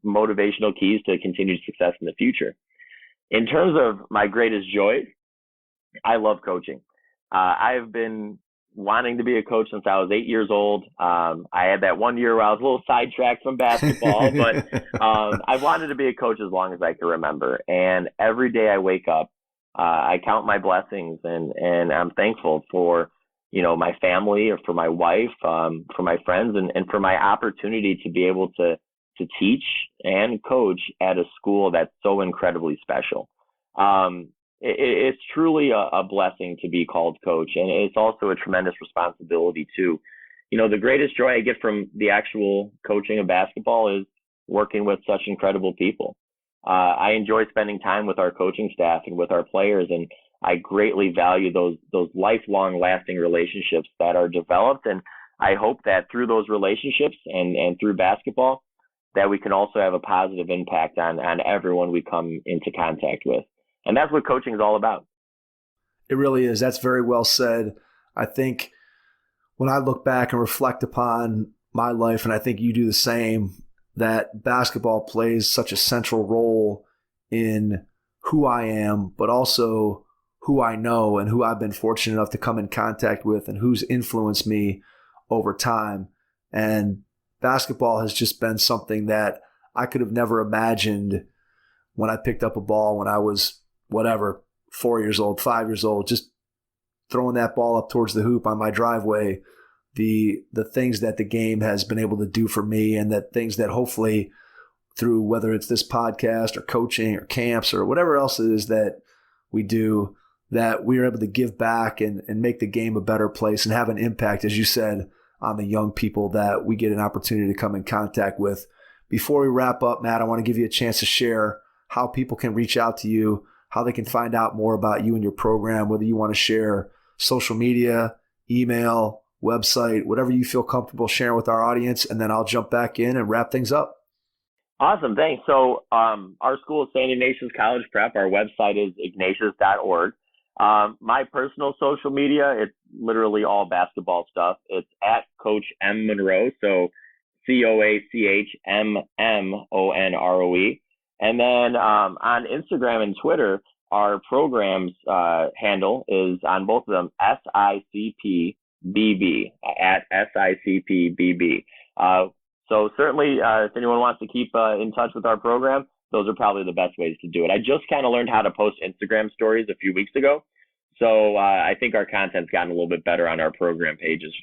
B: motivational keys to continued success in the future. In terms of my greatest joy, I love coaching. I've been wanting to be a coach since I was 8 years old. I had that 1 year where I was a little sidetracked from basketball, but I've wanted to be a coach as long as I can remember. And every day I wake up, I count my blessings, and I'm thankful for, my family, or for my wife, for my friends, and for my opportunity to be able to teach and coach at a school that's so incredibly special. It's truly a blessing to be called coach, and it's also a tremendous responsibility too. The greatest joy I get from the actual coaching of basketball is working with such incredible people. I enjoy spending time with our coaching staff and with our players, and I greatly value those lifelong lasting relationships that are developed. And I hope that through those relationships and through basketball, that we can also have a positive impact on everyone we come into contact with. And that's what coaching is all about.
C: It really is. That's very well said. I think when I look back and reflect upon my life, and I think you do the same, that basketball plays such a central role in who I am, but also who I know and who I've been fortunate enough to come in contact with and who's influenced me over time. And basketball has just been something that I could have never imagined when I picked up a ball when I was, 4 years old, 5 years old, just throwing that ball up towards the hoop on my driveway. The things that the game has been able to do for me, and that things that hopefully through, whether it's this podcast or coaching or camps or whatever else it is that we do, that we are able to give back and make the game a better place and have an impact, as you said, on the young people that we get an opportunity to come in contact with. Before we wrap up, Matt, I want to give you a chance to share how people can reach out to you, how they can find out more about you and your program, whether you want to share social media, email, website, whatever you feel comfortable sharing with our audience, and then I'll jump back in and wrap things up.
B: Awesome, thanks. So our school is Saint Ignatius College Prep. Our website is ignatius.org. My personal social media, it's literally all basketball stuff. It's at Coach M. Monroe, so CoachMMonroe. And then on Instagram and Twitter, our program's handle is on both of them, SICPBB, at SICPBB. So certainly, if anyone wants to keep in touch with our program, those are probably the best ways to do it. I just kind of learned how to post Instagram stories a few weeks ago. So I think our content's gotten a little bit better on our program pages.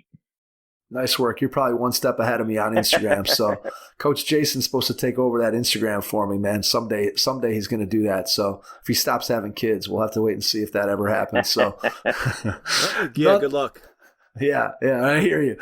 C: Nice work. You're probably one step ahead of me on Instagram. So Coach Jason's supposed to take over that Instagram for me, man. Someday he's going to do that. So if he stops having kids, we'll have to wait and see if that ever happens. So
E: yeah, good luck.
C: Yeah, I hear you.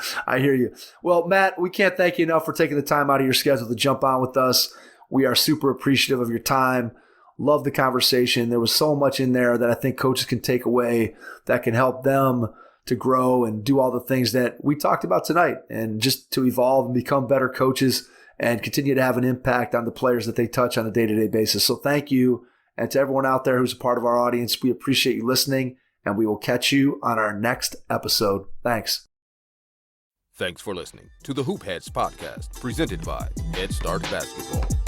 C: Well, Matt, we can't thank you enough for taking the time out of your schedule to jump on with us. We are super appreciative of your time. Love the conversation. There was so much in there that I think coaches can take away that can help them to grow and do all the things that we talked about tonight, and just to evolve and become better coaches and continue to have an impact on the players that they touch on a day-to-day basis. So thank you. And to everyone out there who's a part of our audience, we appreciate you listening, and we will catch you on our next episode. Thanks.
A: Thanks for listening to the Hoop Heads podcast, presented by Head Start Basketball.